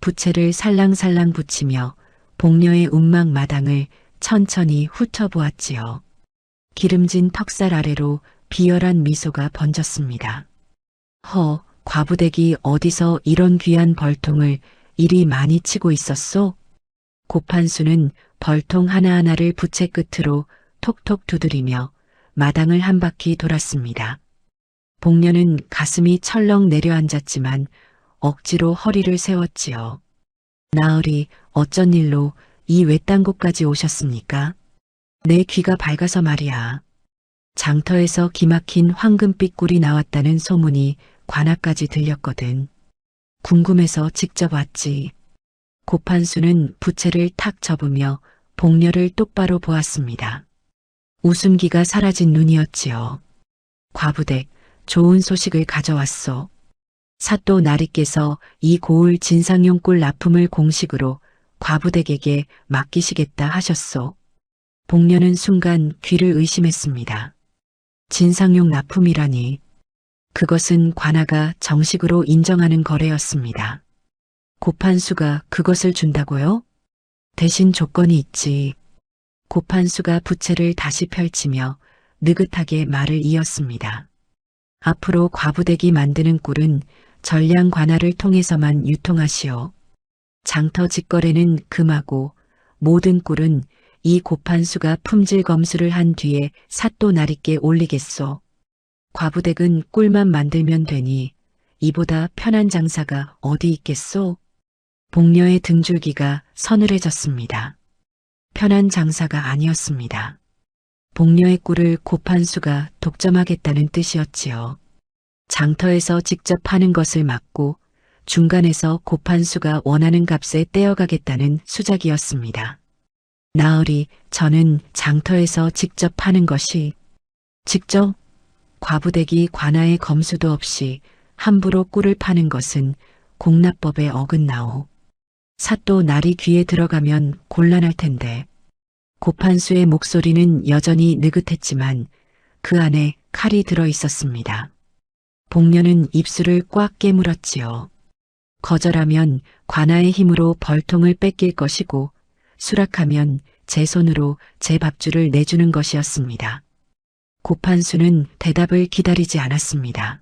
부채를 살랑살랑 붙이며 복녀의 움막 마당을 천천히 훑어보았지요. 기름진 턱살 아래로 비열한 미소가 번졌습니다. 과부댁이 어디서 이런 귀한 벌통을 이리 많이 치고 있었소? 고판수는 벌통 하나하나를 부채 끝으로 톡톡 두드리며 마당을 한 바퀴 돌았습니다. 복녀는 가슴이 철렁 내려앉았지만 억지로 허리를 세웠지요. 나으리, 어쩐 일로 이 외딴 곳까지 오셨습니까? 내 귀가 밝아서 말이야. 장터에서 기막힌 황금빛 꿀이 나왔다는 소문이 관아까지 들렸거든. 궁금해서 직접 왔지. 고판수는 부채를 탁 접으며 복녀를 똑바로 보았습니다. 웃음기가 사라진 눈이었지요. 과부댁, 좋은 소식을 가져왔소. 사또 나리께서 이 고을 진상용 꿀 납품을 공식으로 과부댁에게 맡기시겠다 하셨소. 복녀는 순간 귀를 의심했습니다. 진상용 납품이라니. 그것은 관아가 정식으로 인정하는 거래였습니다. 고판수가 그것을 준다고요? 대신 조건이 있지. 고판수가 부채를 다시 펼치며 느긋하게 말을 이었습니다. 앞으로 과부댁이 만드는 꿀은 전량 관아를 통해서만 유통하시오. 장터 직거래는 금하고 모든 꿀은 이 고판수가 품질 검수를 한 뒤에 사또 나리께 올리겠소. 과부댁은 꿀만 만들면 되니 이보다 편한 장사가 어디 있겠소? 복녀의 등줄기가 서늘해졌습니다. 편한 장사가 아니었습니다. 복녀의 꿀을 고판수가 독점하겠다는 뜻이었지요. 장터에서 직접 파는 것을 막고 중간에서 고판수가 원하는 값에 떼어가겠다는 수작이었습니다. 나으리, 저는 장터에서 직접 파는 것이 직접? 과부댁이 관아의 검수도 없이 함부로 꿀을 파는 것은 공납법에 어긋나오. 사또 나리 귀에 들어가면 곤란할 텐데. 고판수의 목소리는 여전히 느긋했지만 그 안에 칼이 들어 있었습니다. 복녀는 입술을 꽉 깨물었지요. 거절하면 관아의 힘으로 벌통을 뺏길 것이고 수락하면 제 손으로 제 밥줄을 내주는 것이었습니다. 고판수는 대답을 기다리지 않았습니다.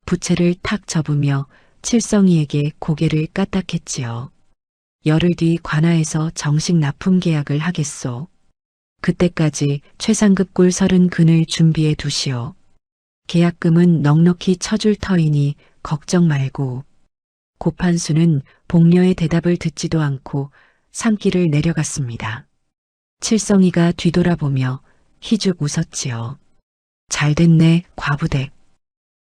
부채를 탁 접으며 칠성이에게 고개를 까딱했지요. 열흘 뒤 관아에서 정식 납품 계약을 하겠소. 그때까지 최상급 꿀 30근을 준비해 두시오. 계약금은 넉넉히 쳐줄 터이니 걱정 말고. 고판수는 복녀의 대답을 듣지도 않고 산길을 내려갔습니다. 칠성이가 뒤돌아보며 희죽 웃었지요. 잘됐네, 과부댁.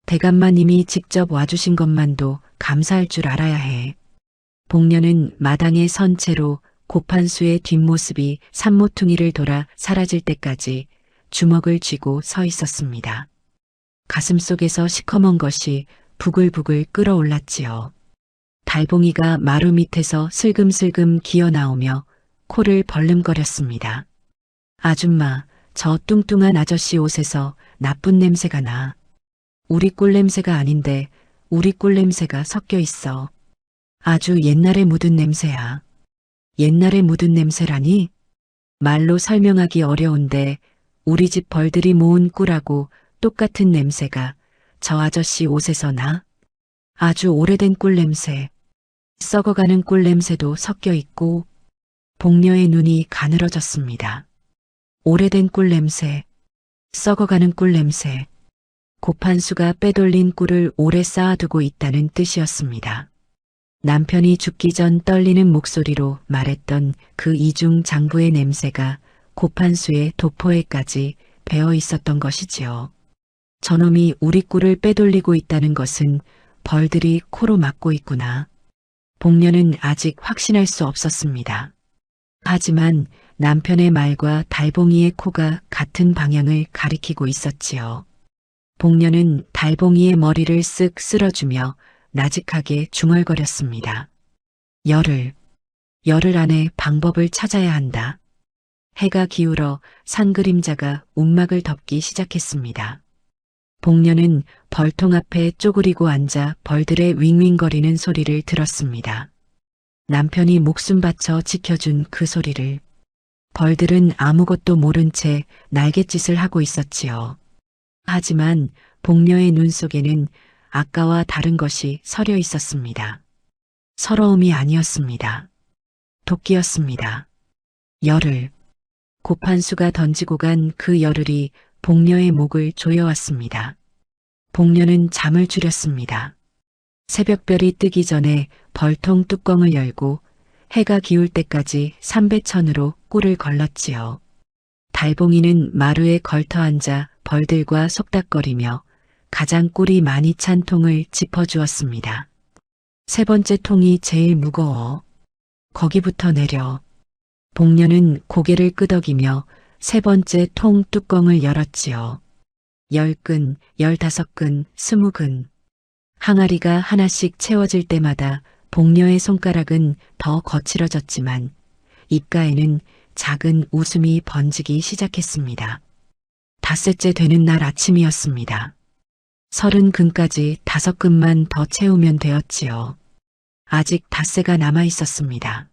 대감마님이 직접 와주신 것만도 감사할 줄 알아야 해. 복녀는 마당에 선 채로 고판수의 뒷모습이 산모퉁이를 돌아 사라질 때까지 주먹을 쥐고 서 있었습니다. 가슴속에서 시커먼 것이 부글부글 끓어올랐지요. 달봉이가 마루 밑에서 슬금슬금 기어 나오며 코를 벌름거렸습니다. 아줌마, 저 뚱뚱한 아저씨 옷에서 나쁜 냄새가 나. 우리 꿀 냄새가 아닌데 우리 꿀 냄새가 섞여 있어. 아주 옛날에 묻은 냄새야. 옛날에 묻은 냄새라니? 말로 설명하기 어려운데 우리 집 벌들이 모은 꿀하고 똑같은 냄새가 저 아저씨 옷에서 나. 아주 오래된 꿀 냄새. 썩어가는 꿀 냄새도 섞여 있고. 복녀의 눈이 가늘어졌습니다. 오래된 꿀 냄새. 썩어가는 꿀 냄새. 고판수가 빼돌린 꿀을 오래 쌓아두고 있다는 뜻이었습니다. 남편이 죽기 전 떨리는 목소리로 말했던 그 이중 장부의 냄새가 고판수의 도포에까지 배어 있었던 것이지요. 저놈이 우리 꿀을 빼돌리고 있다는 것은 벌들이 코로 막고 있구나. 복녀는 아직 확신할 수 없었습니다. 하지만 남편의 말과 달봉이의 코가 같은 방향을 가리키고 있었지요. 복녀는 달봉이의 머리를 쓱 쓸어주며 나직하게 중얼거렸습니다. 열흘 안에 방법을 찾아야 한다. 해가 기울어 산 그림자가 움막을 덮기 시작했습니다. 복녀는 벌통 앞에 쪼그리고 앉아 벌들의 윙윙거리는 소리를 들었습니다. 남편이 목숨 바쳐 지켜준 그 소리를. 벌들은 아무것도 모른 채 날갯짓을 하고 있었지요. 하지만 복녀의 눈 속에는 아까와 다른 것이 서려 있었습니다. 서러움이 아니었습니다. 도끼였습니다. 열흘. 고판수가 던지고 간 그 열흘이 복녀의 목을 조여왔습니다. 복녀는 잠을 줄였습니다. 새벽별이 뜨기 전에 벌통 뚜껑을 열고 해가 기울 때까지 삼배천으로 꿀을 걸렀지요. 달봉이는 마루에 걸터 앉아 벌들과 속닥거리며 가장 꿀이 많이 찬 통을 짚어주었습니다. 세 번째 통이 제일 무거워. 거기부터 내려. 복녀는 고개를 끄덕이며 세 번째 통 뚜껑을 열었지요. 10근, 15근, 20근. 항아리가 하나씩 채워질 때마다 복녀의 손가락은 더 거칠어졌지만 입가에는 작은 웃음이 번지기 시작했습니다. 닷새째 되는 날 아침이었습니다. 30근까지 5근만 더 채우면 되었지요. 아직 닷새가 남아 있었습니다.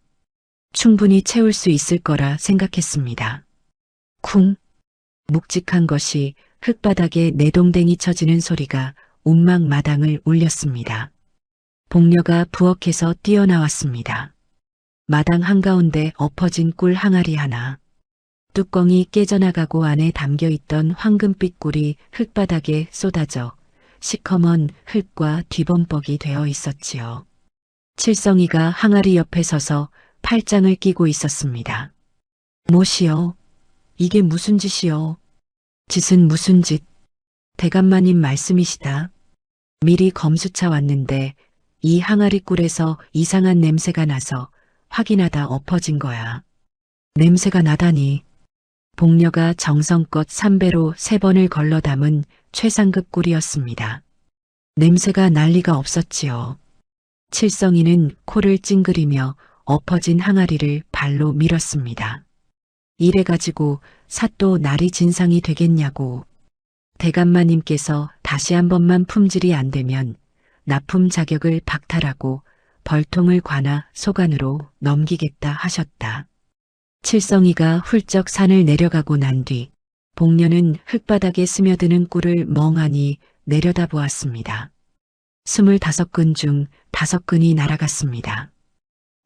충분히 채울 수 있을 거라 생각했습니다. 쿵! 묵직한 것이 흙바닥에 내동댕이 쳐지는 소리가 움막 마당을 울렸습니다. 복녀가 부엌에서 뛰어나왔습니다. 마당 한가운데 엎어진 꿀 항아리 하나. 뚜껑이 깨져나가고 안에 담겨있던 황금빛 꿀이 흙바닥에 쏟아져 시커먼 흙과 뒤범벅이 되어 있었지요. 칠성이가 항아리 옆에 서서 팔짱을 끼고 있었습니다. 뭐시여? 이게 무슨 짓이여? 짓은 무슨 짓? 대감마님 말씀이시다. 미리 검수차 왔는데 이 항아리 꿀에서 이상한 냄새가 나서 확인하다 엎어진 거야. 냄새가 나다니. 복녀가 정성껏 삼배로 3번을 걸러 담은 최상급 꿀이었습니다. 냄새가 날 리가 없었지요. 칠성이는 코를 찡그리며 엎어진 항아리를 발로 밀었습니다. 이래가지고 삿도 날이 진상이 되겠냐고. 대감마님께서 다시 한 번만 품질이 안 되면 납품 자격을 박탈하고 벌통을 관아 소관으로 넘기겠다 하셨다. 칠성이가 훌쩍 산을 내려가고 난 뒤 복녀는 흙바닥에 스며드는 꿀을 멍하니 내려다보았습니다. 25근 중 5근이 날아갔습니다.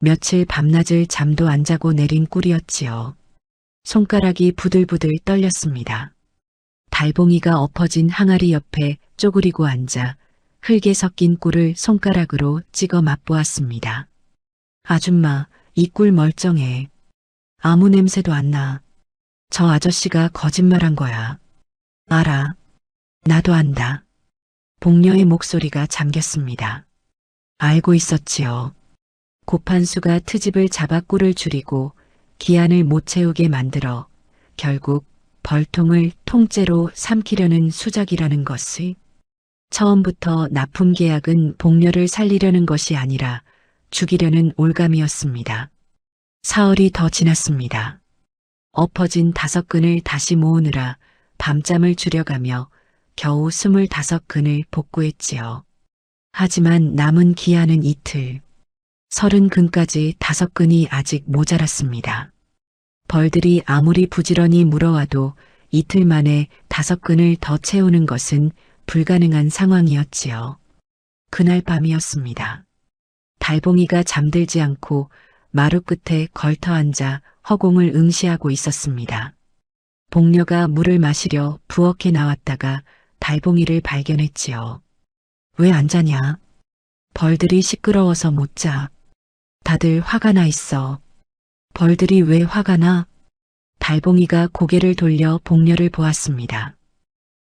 며칠 밤낮을 잠도 안 자고 내린 꿀이었지요. 손가락이 부들부들 떨렸습니다. 달봉이가 엎어진 항아리 옆에 쪼그리고 앉아 흙에 섞인 꿀을 손가락으로 찍어 맛보았습니다. 아줌마, 이 꿀 멀쩡해. 아무 냄새도 안 나. 저 아저씨가 거짓말한 거야. 알아. 나도 안다. 복녀의 목소리가 잠겼습니다. 알고 있었지요. 고판수가 트집을 잡아 꿀을 줄이고 기한을 못 채우게 만들어 결국 벌통을 통째로 삼키려는 수작이라는 것이 처음부터 납품 계약은 복녀를 살리려는 것이 아니라 죽이려는 올감이었습니다. 사흘이 더 지났습니다. 엎어진 5근을 다시 모으느라 밤잠을 줄여가며 겨우 25근을 복구했지요. 하지만 남은 기한은 이틀. 30근까지 5근이 아직 모자랐습니다. 벌들이 아무리 부지런히 물어와도 이틀 만에 5근을 더 채우는 것은 불가능한 상황이었지요. 그날 밤이었습니다. 달봉이가 잠들지 않고 마루 끝에 걸터 앉아 허공을 응시하고 있었습니다. 복녀가 물을 마시려 부엌에 나왔다가 달봉이를 발견했지요. 왜 안 자냐? 벌들이 시끄러워서 못 자. 다들 화가 나 있어. 벌들이 왜 화가 나? 달봉이가 고개를 돌려 복녀를 보았습니다.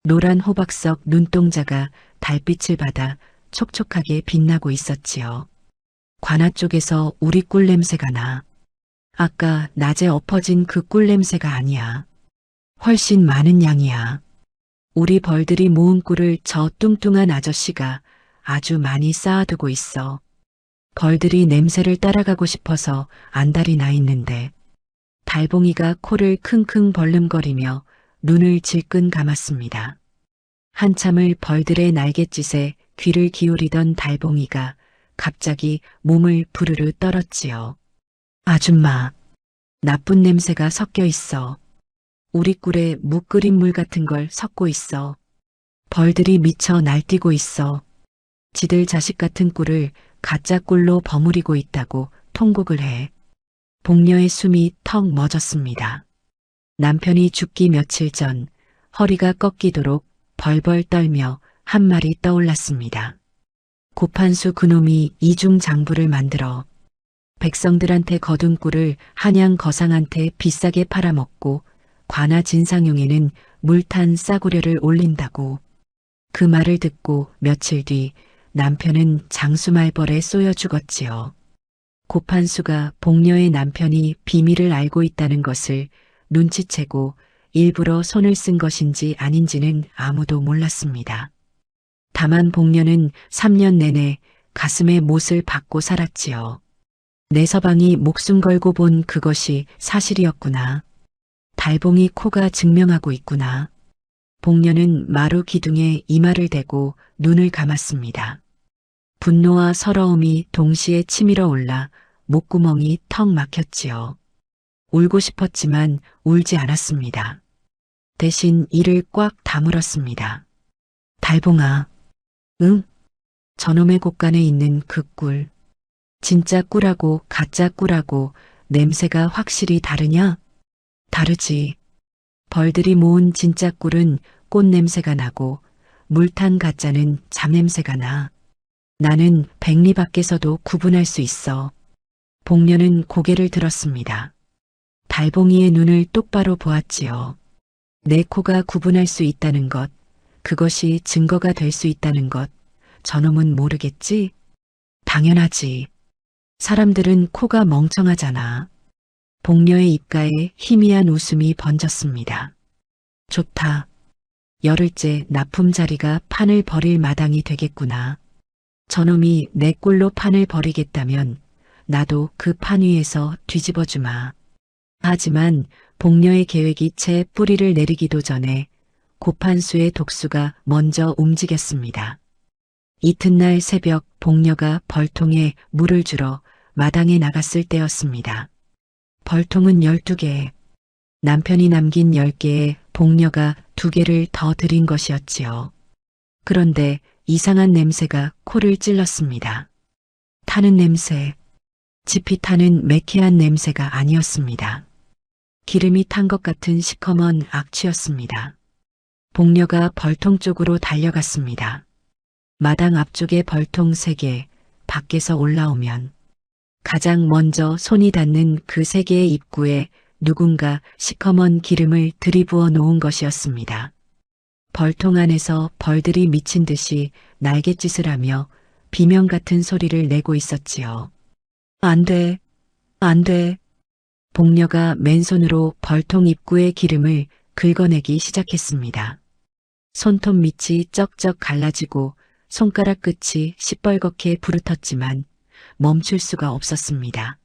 노란 호박석 눈동자가 달빛을 받아 촉촉하게 빛나고 있었지요. 관아 쪽에서 우리 꿀 냄새가 나. 아까 낮에 엎어진 그 꿀 냄새가 아니야. 훨씬 많은 양이야. 우리 벌들이 모은 꿀을 저 뚱뚱한 아저씨가 아주 많이 쌓아두고 있어. 벌들이 냄새를 따라가고 싶어서 안달이 나 있는데. 달봉이가 코를 킁킁 벌름거리며 눈을 질끈 감았습니다. 한참을 벌들의 날갯짓에 귀를 기울이던 달봉이가 갑자기 몸을 부르르 떨었지요. 아줌마, 나쁜 냄새가 섞여 있어. 우리 꿀에 묵 끓인 물 같은 걸 섞고 있어. 벌들이 미쳐 날뛰고 있어. 지들 자식 같은 꿀을 가짜 꿀로 버무리고 있다고 통곡을 해. 복녀의 숨이 턱 멎었습니다. 남편이 죽기 며칠 전 허리가 꺾이도록 벌벌 떨며 한 말이 떠올랐습니다. 고판수 그놈이 이중장부를 만들어 백성들한테 거둔 꿀을 한양 거상한테 비싸게 팔아먹고 관아 진상용에는 물탄 싸구려를 올린다고. 그 말을 듣고 며칠 뒤 남편은 장수말벌에 쏘여 죽었지요. 고판수가 복녀의 남편이 비밀을 알고 있다는 것을 눈치채고 일부러 손을 쓴 것인지 아닌지는 아무도 몰랐습니다. 다만 복녀는 3년 내내 가슴에 못을 박고 살았지요. 내 서방이 목숨 걸고 본 그것이 사실이었구나. 달봉이 코가 증명하고 있구나. 복녀는 마루 기둥에 이마를 대고 눈을 감았습니다. 분노와 서러움이 동시에 치밀어 올라 목구멍이 턱 막혔지요. 울고 싶었지만 울지 않았습니다. 대신 이를 꽉 다물었습니다. 달봉아, 응? 저놈의 곳간에 있는 그 꿀. 진짜 꿀하고 가짜 꿀하고 냄새가 확실히 다르냐? 다르지. 벌들이 모은 진짜 꿀은 꽃 냄새가 나고 물탄 가짜는 잡냄새가 나. 나는 백리 밖에서도 구분할 수 있어. 복녀는 고개를 들었습니다. 달봉이의 눈을 똑바로 보았지요. 내 코가 구분할 수 있다는 것, 그것이 증거가 될 수 있다는 것, 저놈은 모르겠지? 당연하지. 사람들은 코가 멍청하잖아. 복녀의 입가에 희미한 웃음이 번졌습니다. 좋다. 열흘째 납품 자리가 판을 버릴 마당이 되겠구나. 저놈이 내 꿀로 판을 버리겠다면 나도 그 판 위에서 뒤집어주마. 하지만 복녀의 계획이 채 뿌리를 내리기도 전에 고판수의 독수가 먼저 움직였습니다. 이튿날 새벽 복녀가 벌통에 물을 주러 마당에 나갔을 때였습니다. 벌통은 12개, 남편이 남긴 10개에 복녀가 2개를 더 들인 것이었지요. 그런데 이상한 냄새가 코를 찔렀습니다. 타는 냄새, 짚이 타는 매캐한 냄새가 아니었습니다. 기름이 탄 것 같은 시커먼 악취였습니다. 복녀가 벌통 쪽으로 달려갔습니다. 마당 앞쪽에 벌통 3개, 밖에서 올라오면 가장 먼저 손이 닿는 그 3개의 입구에 누군가 시커먼 기름을 들이부어 놓은 것이었습니다. 벌통 안에서 벌들이 미친 듯이 날갯짓을 하며 비명 같은 소리를 내고 있었지요. 안 돼, 안 돼. 복녀가 맨손으로 벌통 입구의 기름을 긁어내기 시작했습니다. 손톱 밑이 쩍쩍 갈라지고 손가락 끝이 시뻘겋게 부르텄지만 멈출 수가 없었습니다.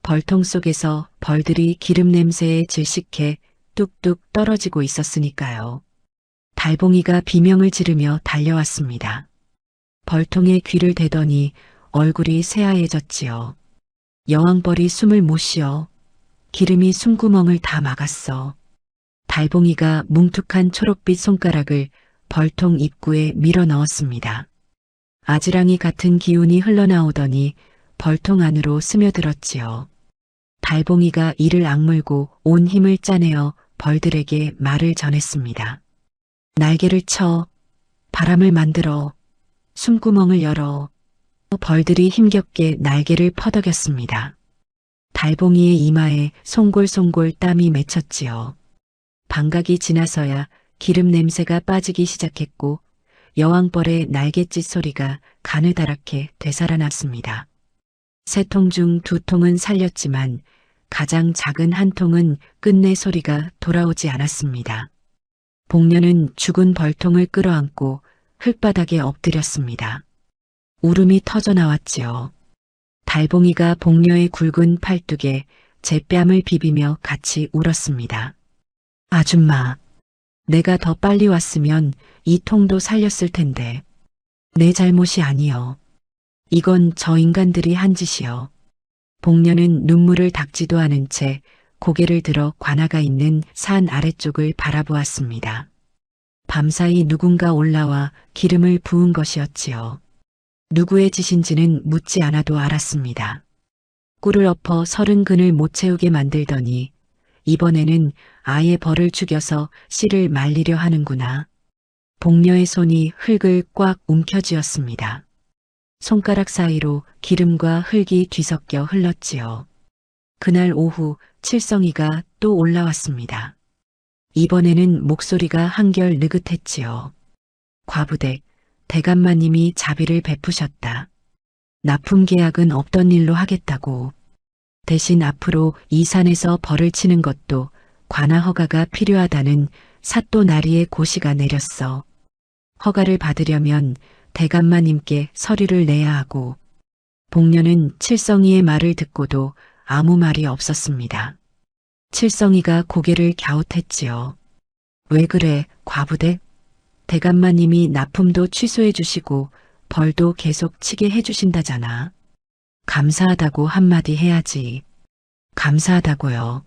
벌통 속에서 벌들이 기름 냄새에 질식해 뚝뚝 떨어지고 있었으니까요. 달봉이가 비명을 지르며 달려왔습니다. 벌통에 귀를 대더니 얼굴이 새하얘졌지요. 여왕벌이 숨을 못 쉬어 기름이 숨구멍을 다 막았어. 달봉이가 뭉툭한 초록빛 손가락을 벌통 입구에 밀어 넣었습니다. 아지랑이 같은 기운이 흘러나오더니 벌통 안으로 스며들었지요. 달봉이가 이를 악물고 온 힘을 짜내어 벌들에게 말을 전했습니다. 날개를 쳐, 바람을 만들어, 숨구멍을 열어. 벌들이 힘겹게 날개를 퍼덕였습니다. 달봉이의 이마에 송골송골 땀이 맺혔지요. 방각이 지나서야 기름 냄새가 빠지기 시작했고 여왕벌의 날갯짓 소리가 가느다랗게 되살아났습니다. 세 통 중 2통은 살렸지만 가장 작은 한 통은 끝내 소리가 돌아오지 않았습니다. 복녀는 죽은 벌통을 끌어안고 흙바닥에 엎드렸습니다. 울음이 터져 나왔지요. 달봉이가 복녀의 굵은 팔뚝에 제 뺨을 비비며 같이 울었습니다. 아줌마, 내가 더 빨리 왔으면 이 통도 살렸을 텐데. 내 잘못이 아니여. 이건 저 인간들이 한 짓이여. 복녀는 눈물을 닦지도 않은 채 고개를 들어 관아가 있는 산 아래쪽을 바라보았습니다. 밤사이 누군가 올라와 기름을 부은 것이었지요. 누구의 짓인지는 묻지 않아도 알았습니다. 꿀을 엎어 30근을 못 채우게 만들더니 이번에는 아예 벌을 죽여서 씨를 말리려 하는구나. 복녀의 손이 흙을 꽉 움켜쥐었습니다. 손가락 사이로 기름과 흙이 뒤섞여 흘렀지요. 그날 오후 칠성이가 또 올라왔습니다. 이번에는 목소리가 한결 느긋했지요. 과부댁, 대감마님이 자비를 베푸셨다. 납품 계약은 없던 일로 하겠다고. 대신 앞으로 이 산에서 벌을 치는 것도 관아 허가가 필요하다는 사또 나리의 고시가 내렸어. 허가를 받으려면 대감마님께 서류를 내야 하고. 복녀는 칠성이의 말을 듣고도 아무 말이 없었습니다. 칠성이가 고개를 갸웃했지요. 왜 그래, 과부댁? 대감마님이 납품도 취소해 주시고 벌도 계속 치게 해주신다잖아. 감사하다고 한마디 해야지. 감사하다고요.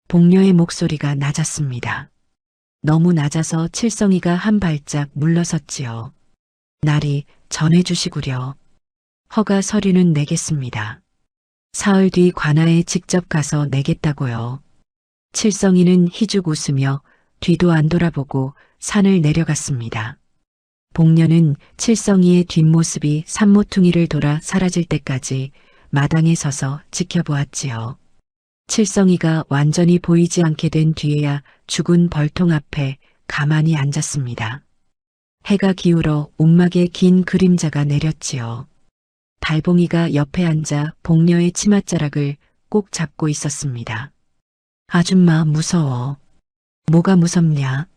복녀의 목소리가 낮았습니다. 너무 낮아서 칠성이가 한 발짝 물러섰지요. 날이 전해주시구려. 허가 서류는 내겠습니다. 사흘 뒤 관아에 직접 가서 내겠다고요. 칠성이는 희죽 웃으며 뒤도 안 돌아보고 산을 내려갔습니다. 복녀는 칠성이의 뒷모습이 산모퉁이를 돌아 사라질 때까지 마당에 서서 지켜보았지요. 칠성이가 완전히 보이지 않게 된 뒤에야 죽은 벌통 앞에 가만히 앉았습니다. 해가 기울어 움막에 긴 그림자가 내렸지요. 달봉이가 옆에 앉아 복녀의 치맛자락을 꼭 잡고 있었습니다. 아줌마 무서워. 뭐가 무섭냐?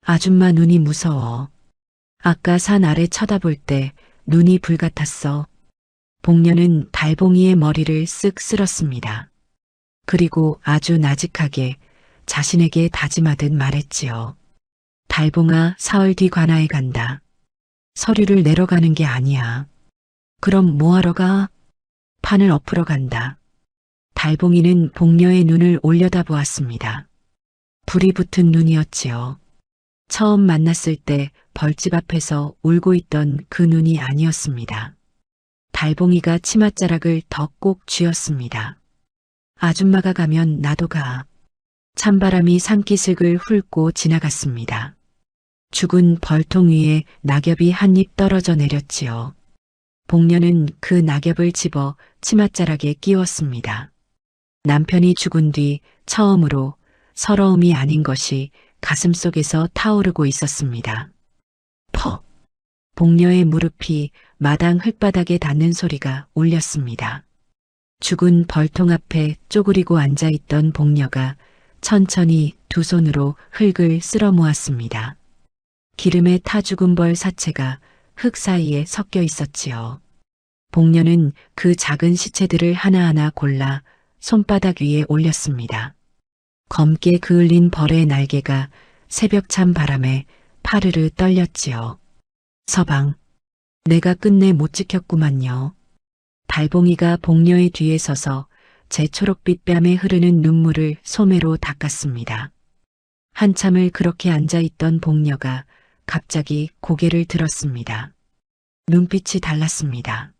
아줌마 눈이 무서워. 아까 산 아래 쳐다볼 때 눈이 불같았어. 복녀는 달봉이의 머리를 쓱 쓸었습니다. 그리고 아주 나직하게 자신에게 다짐하듯 말했지요. 달봉아, 사흘 뒤 관아에 간다. 서류를 내러 가는 게 아니야. 그럼 뭐하러 가? 판을 엎으러 간다. 달봉이는 복녀의 눈을 올려다보았습니다. 불이 붙은 눈이었지요. 처음 만났을 때 벌집 앞에서 울고 있던 그 눈이 아니었습니다. 달봉이가 치맛자락을 더 꼭 쥐었습니다. 아줌마가 가면 나도 가. 찬바람이 산기슭을 훑고 지나갔습니다. 죽은 벌통 위에 낙엽이 한 입 떨어져 내렸지요. 복녀는 그 낙엽을 집어 치맛자락에 끼웠습니다. 남편이 죽은 뒤 처음으로 서러움이 아닌 것이 가슴속에서 타오르고 있었습니다. 퍽! 복녀의 무릎이 마당 흙바닥에 닿는 소리가 울렸습니다. 죽은 벌통 앞에 쪼그리고 앉아있던 복녀가 천천히 두 손으로 흙을 쓸어 모았습니다. 기름에 타 죽은 벌 사체가 흙 사이에 섞여 있었지요. 복녀는 그 작은 시체들을 하나하나 골라 손바닥 위에 올렸습니다. 검게 그을린 벌의 날개가 새벽찬 바람에 파르르 떨렸지요. 서방, 내가 끝내 못 지켰구만요. 달봉이가 복녀의 뒤에 서서 제 초록빛 뺨에 흐르는 눈물을 소매로 닦았습니다. 한참을 그렇게 앉아있던 복녀가 갑자기 고개를 들었습니다. 눈빛이 달랐습니다.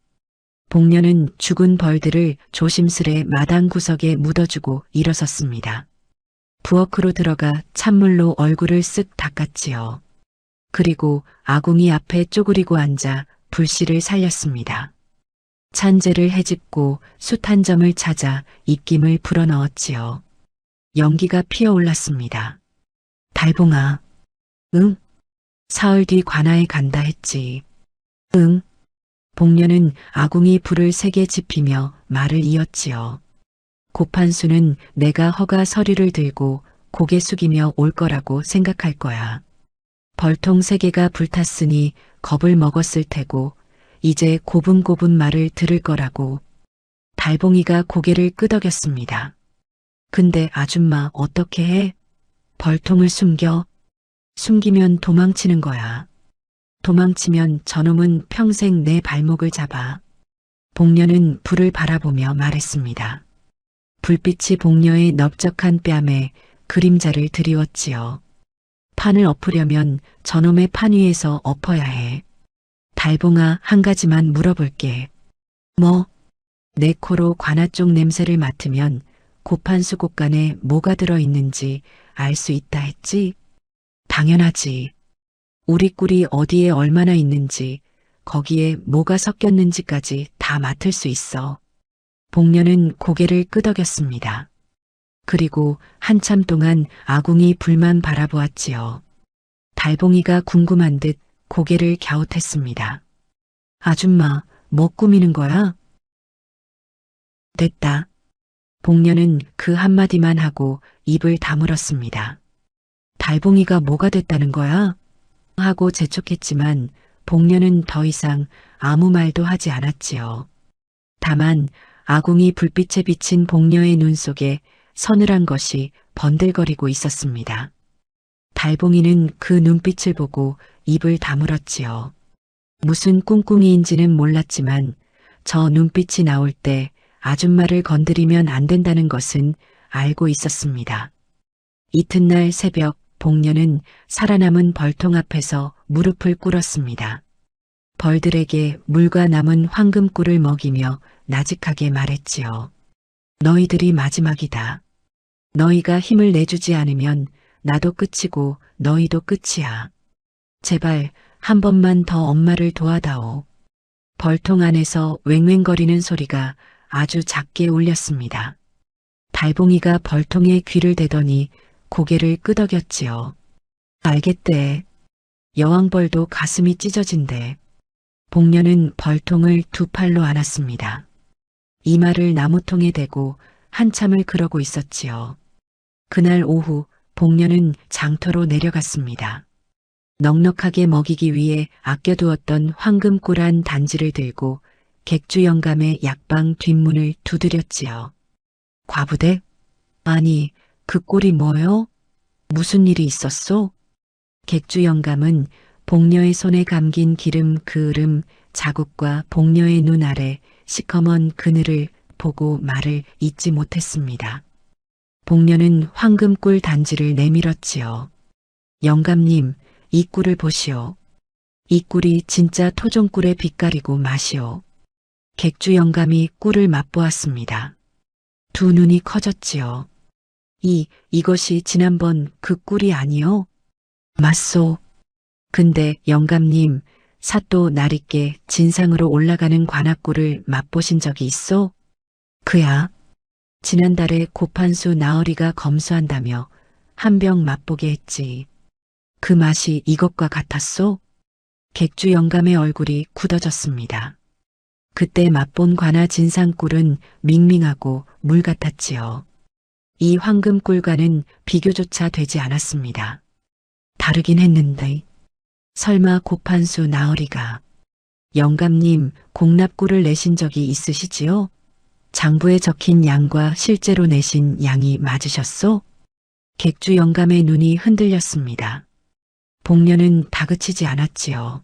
복녀는 죽은 벌들을 조심스레 마당 구석에 묻어주고 일어섰습니다. 부엌으로 들어가 찬물로 얼굴을 쓱 닦았지요. 그리고 아궁이 앞에 쪼그리고 앉아 불씨를 살렸습니다. 찬재를 헤집고 숯 한 점을 찾아 입김을 불어넣었지요. 연기가 피어올랐습니다. 달봉아, 응? 사흘 뒤 관아에 간다 했지. 응? 복녀는 아궁이 불을 세게 지피며 말을 이었지요. 고판수는 내가 허가 서류를 들고 고개 숙이며 올 거라고 생각할 거야. 벌통 3개가 불탔으니 겁을 먹었을 테고 이제 고분고분 말을 들을 거라고. 달봉이가 고개를 끄덕였습니다. 근데 아줌마 어떻게 해? 벌통을 숨겨? 숨기면 도망치는 거야. 도망치면 저놈은 평생 내 발목을 잡아. 복녀는 불을 바라보며 말했습니다. 불빛이 복녀의 넓적한 뺨에 그림자를 드리웠지요. 판을 엎으려면 저놈의 판 위에서 엎어야 해. 달봉아, 한 가지만 물어볼게. 뭐? 내 코로 관아 쪽 냄새를 맡으면 고판수 곳간에 뭐가 들어있는지 알 수 있다 했지? 당연하지. 우리 꿀이 어디에 얼마나 있는지, 거기에 뭐가 섞였는지까지 다 맡을 수 있어. 복녀는 고개를 끄덕였습니다. 그리고 한참 동안 아궁이 불만 바라보았지요. 달봉이가 궁금한 듯 고개를 갸웃했습니다. 아줌마, 뭐 꾸미는 거야? 됐다. 복녀는 그 한마디만 하고 입을 다물었습니다. 달봉이가 뭐가 됐다는 거야? 하고 재촉했지만 복녀는 더 이상 아무 말도 하지 않았지요. 다만 아궁이 불빛에 비친 복녀의 눈 속에 서늘한 것이 번들거리고 있었습니다. 달봉이는 그 눈빛을 보고 입을 다물었지요. 무슨 꿍꿍이인지는 몰랐지만 저 눈빛이 나올 때 아줌마를 건드리면 안 된다는 것은 알고 있었습니다. 이튿날 새벽 복녀는 살아남은 벌통 앞에서 무릎을 꿇었습니다. 벌들에게 물과 남은 황금꿀을 먹이며 나직하게 말했지요. 너희들이 마지막이다. 너희가 힘을 내주지 않으면 나도 끝이고 너희도 끝이야. 제발 한 번만 더 엄마를 도와다오. 벌통 안에서 왱왱거리는 소리가 아주 작게 울렸습니다. 달봉이가 벌통에 귀를 대더니 고개를 끄덕였지요. 알겠대. 여왕벌도 가슴이 찢어진대. 복녀는 벌통을 두 팔로 안았습니다. 이마를 나무통에 대고 한참을 그러고 있었지요. 그날 오후 복녀는 장터로 내려갔습니다. 넉넉하게 먹이기 위해 아껴두었던 황금꿀 한 단지를 들고 객주 영감의 약방 뒷문을 두드렸지요. 과부대? 아니, 그 꼴이 뭐요? 무슨 일이 있었소? 객주 영감은 복녀의 손에 감긴 기름 그을음 자국과 복녀의 눈 아래 시커먼 그늘을 보고 말을 잇지 못했습니다. 복녀는 황금꿀 단지를 내밀었지요. 영감님, 이 꿀을 보시오. 이 꿀이 진짜 토종꿀의 빛깔이고 맛이오. 객주 영감이 꿀을 맛보았습니다. 두 눈이 커졌지요. 이것이 지난번 그 꿀이 아니요? 맞소. 근데 영감님, 사또 날있게 진상으로 올라가는 관악꿀을 맛보신 적이 있어? 그야. 지난달에 고판수 나으리가 검수한다며 한 병 맛보게 했지. 그 맛이 이것과 같았소? 객주 영감의 얼굴이 굳어졌습니다. 그때 맛본 관아 진상꿀은 밍밍하고 물 같았지요. 이 황금꿀과는 비교조차 되지 않았습니다. 다르긴 했는데 설마 고판수 나으리가 영감님 공납꿀을 내신 적이 있으시지요? 장부에 적힌 양과 실제로 내신 양이 맞으셨소? 객주 영감의 눈이 흔들렸습니다. 복녀는 다그치지 않았지요.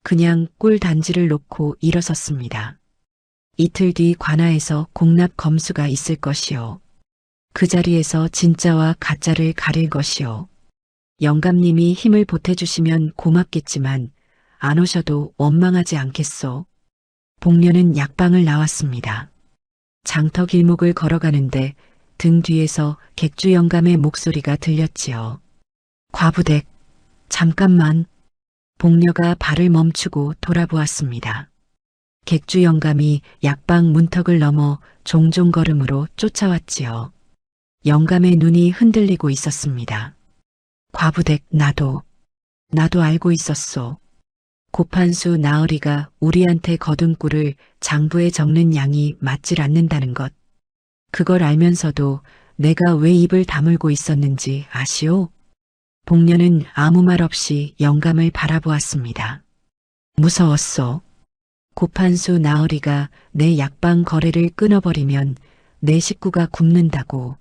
그냥 꿀 단지를 놓고 일어섰습니다. 이틀 뒤 관아에서 공납 검수가 있을 것이요. 그 자리에서 진짜와 가짜를 가릴 것이요. 영감님이 힘을 보태주시면 고맙겠지만 안 오셔도 원망하지 않겠소. 복녀는 약방을 나왔습니다. 장터 길목을 걸어가는데 등 뒤에서 객주 영감의 목소리가 들렸지요. 과부댁, 잠깐만. 복녀가 발을 멈추고 돌아보았습니다. 객주 영감이 약방 문턱을 넘어 종종 걸음으로 쫓아왔지요. 영감의 눈이 흔들리고 있었습니다. 과부댁 나도 알고 있었소. 고판수 나으리가 우리한테 거둔 꿀을 장부에 적는 양이 맞질 않는다는 것. 그걸 알면서도 내가 왜 입을 다물고 있었는지 아시오? 복녀는 아무 말 없이 영감을 바라보았습니다. 무서웠소. 고판수 나으리가 내 약방 거래를 끊어버리면 내 식구가 굶는다고.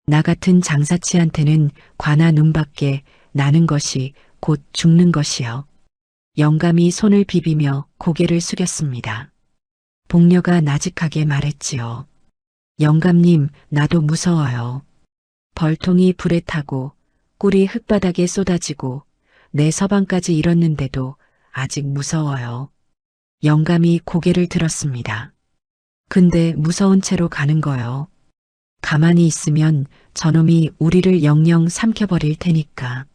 나 같은 장사치한테는 관아 눈밖에 나는 것이 곧 죽는 것이요. 영감이 손을 비비며 고개를 숙였습니다. 복녀가 나직하게 말했지요. 영감님, 나도 무서워요. 벌통이 불에 타고 꿀이 흙바닥에 쏟아지고 내 서방까지 잃었는데도 아직 무서워요. 영감이 고개를 들었습니다. 근데 무서운 채로 가는 거요. 가만히 있으면 저놈이 우리를 영영 삼켜버릴 테니까.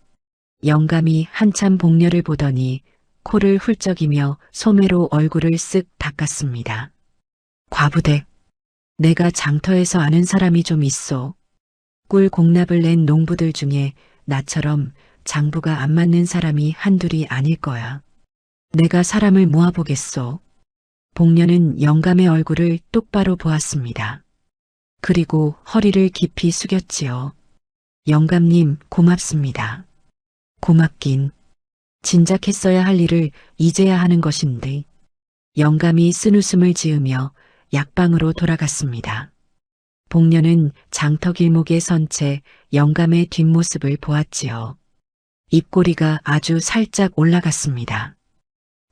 영감이 한참 복녀를 보더니 코를 훌쩍이며 소매로 얼굴을 쓱 닦았습니다. 과부댁, 내가 장터에서 아는 사람이 좀 있어. 꿀 공납을 낸 농부들 중에 나처럼 장부가 안 맞는 사람이 한둘이 아닐 거야. 내가 사람을 모아보겠소. 복녀는 영감의 얼굴을 똑바로 보았습니다. 그리고 허리를 깊이 숙였지요. 영감님, 고맙습니다. 고맙긴. 진작 했어야 할 일을 이제야 하는 것인데. 영감이 쓴웃음을 지으며 약방으로 돌아갔습니다. 복녀는 장터 길목에 선 채 영감의 뒷모습을 보았지요. 입꼬리가 아주 살짝 올라갔습니다.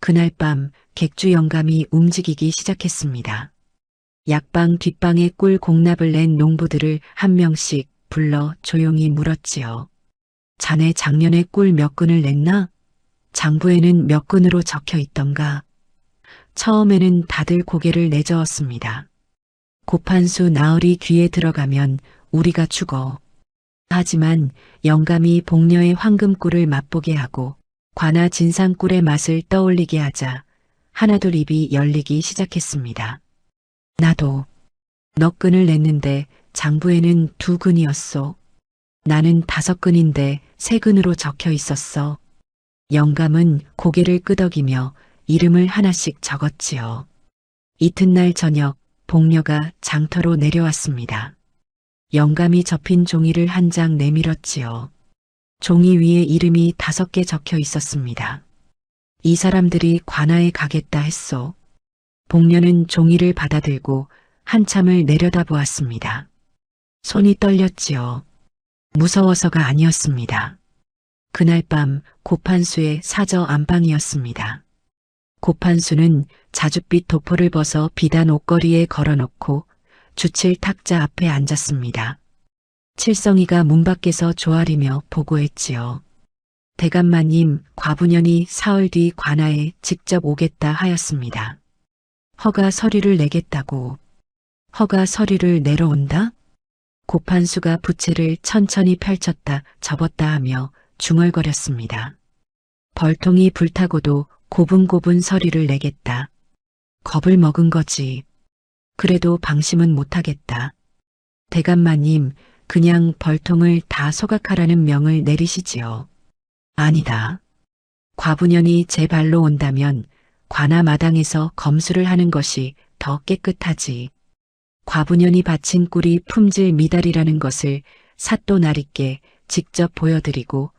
그날 밤 객주 영감이 움직이기 시작했습니다. 약방 뒷방에 꿀 공납을 낸 농부들을 한 명씩 불러 조용히 물었지요. 자네 작년에 꿀 몇 근을 냈나? 장부에는 몇 근으로 적혀 있던가? 처음에는 다들 고개를 내저었습니다. 고판수 나으리 귀에 들어가면 우리가 죽어. 하지만 영감이 복녀의 황금꿀을 맛보게 하고 관아 진상꿀의 맛을 떠올리게 하자 하나둘 입이 열리기 시작했습니다. 나도 넉 근을 냈는데 장부에는 2근이었소. 나는 5근인데 3근으로 적혀 있었어. 영감은 고개를 끄덕이며 이름을 하나씩 적었지요. 이튿날 저녁 복녀가 장터로 내려왔습니다. 영감이 접힌 종이를 한 장 내밀었지요. 종이 위에 이름이 5개 적혀 있었습니다. 이 사람들이 관아에 가겠다 했소. 복녀는 종이를 받아들고 한참을 내려다보았습니다. 손이 떨렸지요. 무서워서가 아니었습니다. 그날 밤 고판수의 사저 안방이었습니다. 고판수는 자줏빛 도포를 벗어 비단 옷걸이에 걸어놓고 주칠 탁자 앞에 앉았습니다. 칠성이가 문 밖에서 조아리며 보고했지요. 대감마님, 과부년이 사흘 뒤 관아에 직접 오겠다 하였습니다. 허가 서류를 내겠다고. 허가 서류를 내려온다? 고판수가 부채를 천천히 펼쳤다 접었다 하며 중얼거렸습니다. 벌통이 불타고도 고분고분 서류를 내겠다. 겁을 먹은 거지. 그래도 방심은 못하겠다. 대감마님, 그냥 벌통을 다 소각하라는 명을 내리시지요. 아니다. 과부년이 제 발로 온다면 관아 마당에서 검수를 하는 것이 더 깨끗하지. 과부년이 바친 꿀이 품질 미달이라는 것을 사또 나리께 직접 보여드리고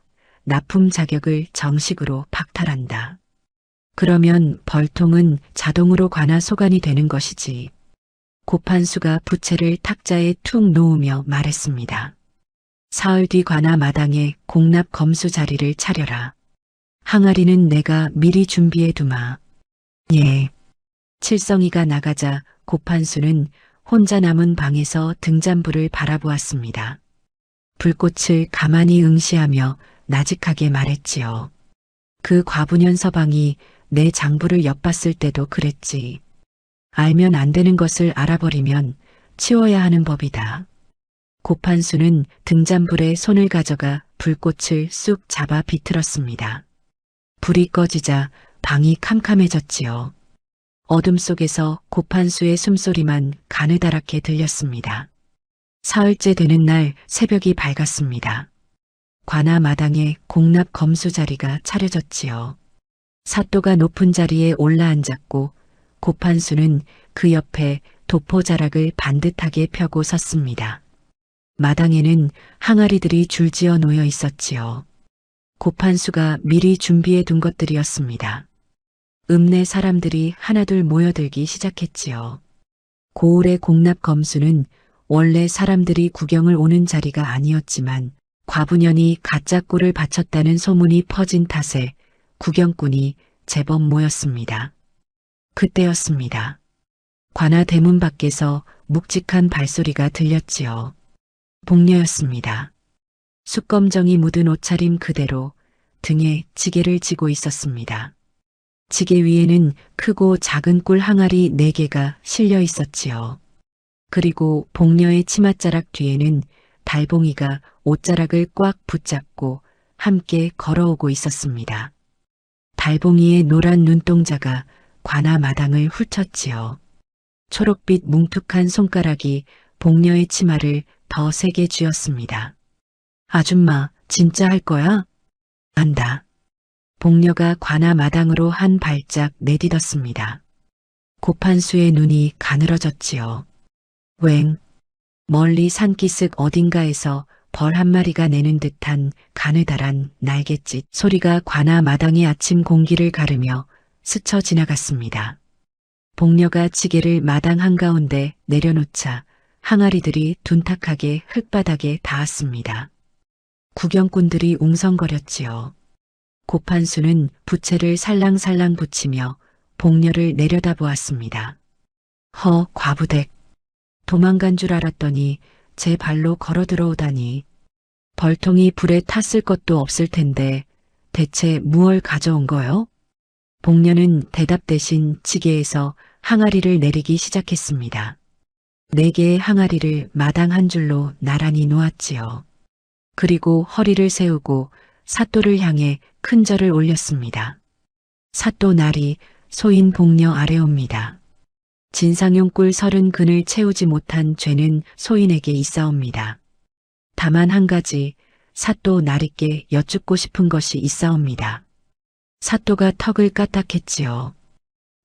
납품 자격을 정식으로 박탈한다. 그러면 벌통은 자동으로 관아 소관이 되는 것이지. 고판수가 부채를 탁자에 툭 놓으며 말했습니다. 사흘 뒤 관아 마당에 공납 검수 자리를 차려라. 항아리는 내가 미리 준비해 두마. 예. 칠성이가 나가자 고판수는 혼자 남은 방에서 등잔불을 바라보았습니다. 불꽃을 가만히 응시하며 나직하게 말했지요. 그 과부년 서방이 내 장부를 엿봤을 때도 그랬지. 알면 안 되는 것을 알아버리면 치워야 하는 법이다. 고판수는 등잔불에 손을 가져가 불꽃을 쑥 잡아 비틀었습니다. 불이 꺼지자 방이 캄캄해졌지요. 어둠 속에서 고판수의 숨소리만 가느다랗게 들렸습니다. 사흘째 되는 날 새벽이 밝았습니다. 관아 마당에 공납 검수 자리가 차려졌지요. 사또가 높은 자리에 올라앉았고 고판수는 그 옆에 도포자락을 반듯하게 펴고 섰습니다. 마당에는 항아리들이 줄지어 놓여 있었지요. 고판수가 미리 준비해 둔 것들이었습니다. 읍내 사람들이 하나둘 모여들기 시작했지요. 고을의 공납 검수는 원래 사람들이 구경을 오는 자리가 아니었지만 과부년이 가짜 꿀을 바쳤다는 소문이 퍼진 탓에 구경꾼이 제법 모였습니다. 그때였습니다. 관아 대문 밖에서 묵직한 발소리가 들렸지요. 복녀였습니다. 숯검정이 묻은 옷차림 그대로 등에 지게를 지고 있었습니다. 지게 위에는 크고 작은 꿀 항아리 4개가 실려 있었지요. 그리고 복녀의 치맛자락 뒤에는 달봉이가 옷자락을 꽉 붙잡고 함께 걸어오고 있었습니다. 달봉이의 노란 눈동자가 관아 마당을 훑었지요. 초록빛 뭉툭한 손가락이 복녀의 치마를 더 세게 쥐었습니다. 아줌마, 진짜 할 거야? 안다. 복녀가 관아 마당으로 한 발짝 내딛었습니다. 고판수의 눈이 가늘어졌지요. 웽. 멀리 산기슭 어딘가에서 벌 한 마리가 내는 듯한 가느다란 날갯짓 소리가 관아 마당의 아침 공기를 가르며 스쳐 지나갔습니다. 복녀가 지게를 마당 한가운데 내려놓자 항아리들이 둔탁하게 흙바닥에 닿았습니다. 구경꾼들이 웅성거렸지요. 고판수는 부채를 살랑살랑 붙이며 복녀를 내려다보았습니다. 허, 과부댁. 도망간 줄 알았더니 제 발로 걸어 들어오다니. 벌통이 불에 탔을 것도 없을 텐데 대체 무얼 가져온 거요? 복녀는 대답 대신 지게에서 항아리를 내리기 시작했습니다. 4개의 항아리를 마당 한 줄로 나란히 놓았지요. 그리고 허리를 세우고 사또를 향해 큰 절을 올렸습니다. 사또 날이 소인 복녀 아래옵니다. 진상용 꿀 30근을 채우지 못한 죄는 소인에게 있사옵니다. 다만 한 가지 사또 나리께 여쭙고 싶은 것이 있사옵니다. 사또가 턱을 까딱했지요.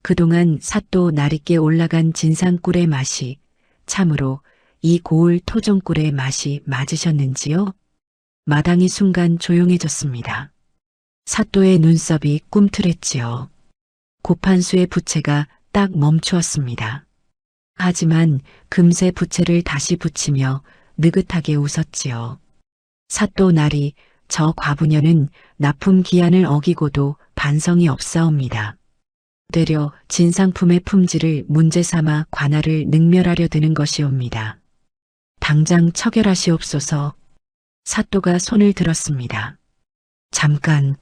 그동안 사또 나리께 올라간 진상꿀의 맛이 참으로 이 고을 토종꿀의 맛이 맞으셨는지요? 마당이 순간 조용해졌습니다. 사또의 눈썹이 꿈틀했지요. 고판수의 부채가 딱 멈추었습니다. 하지만 금세 부채를 다시 붙이며 느긋하게 웃었지요. 사또 날이 저 과부녀는 납품 기한을 어기고도 반성이 없사옵니다. 되려 진상품의 품질을 문제 삼아 관아를 능멸하려 드는 것이옵니다. 당장 처결하시옵소서. 사또가 손을 들었습니다. 잠깐,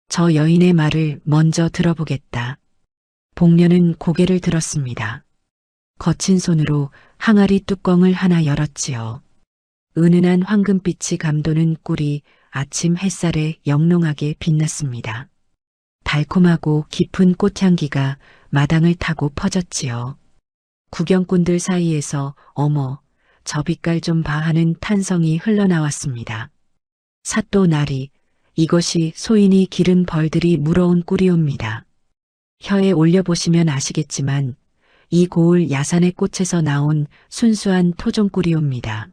저 여인의 말을 먼저 들어보겠다. 복녀는 고개를 들었습니다. 거친 손으로 항아리 뚜껑을 하나 열었지요. 은은한 황금빛이 감도는 꿀이 아침 햇살에 영롱하게 빛났습니다. 달콤하고 깊은 꽃향기가 마당을 타고 퍼졌지요. 구경꾼들 사이에서 어머, 저 빛깔 좀 봐 하는 탄성이 흘러나왔습니다. 사또 날이 이것이 소인이 기른 벌들이 물어온 꿀이옵니다. 혀에 올려보시면 아시겠지만 이 고을 야산의 꽃에서 나온 순수한 토종꿀이옵니다.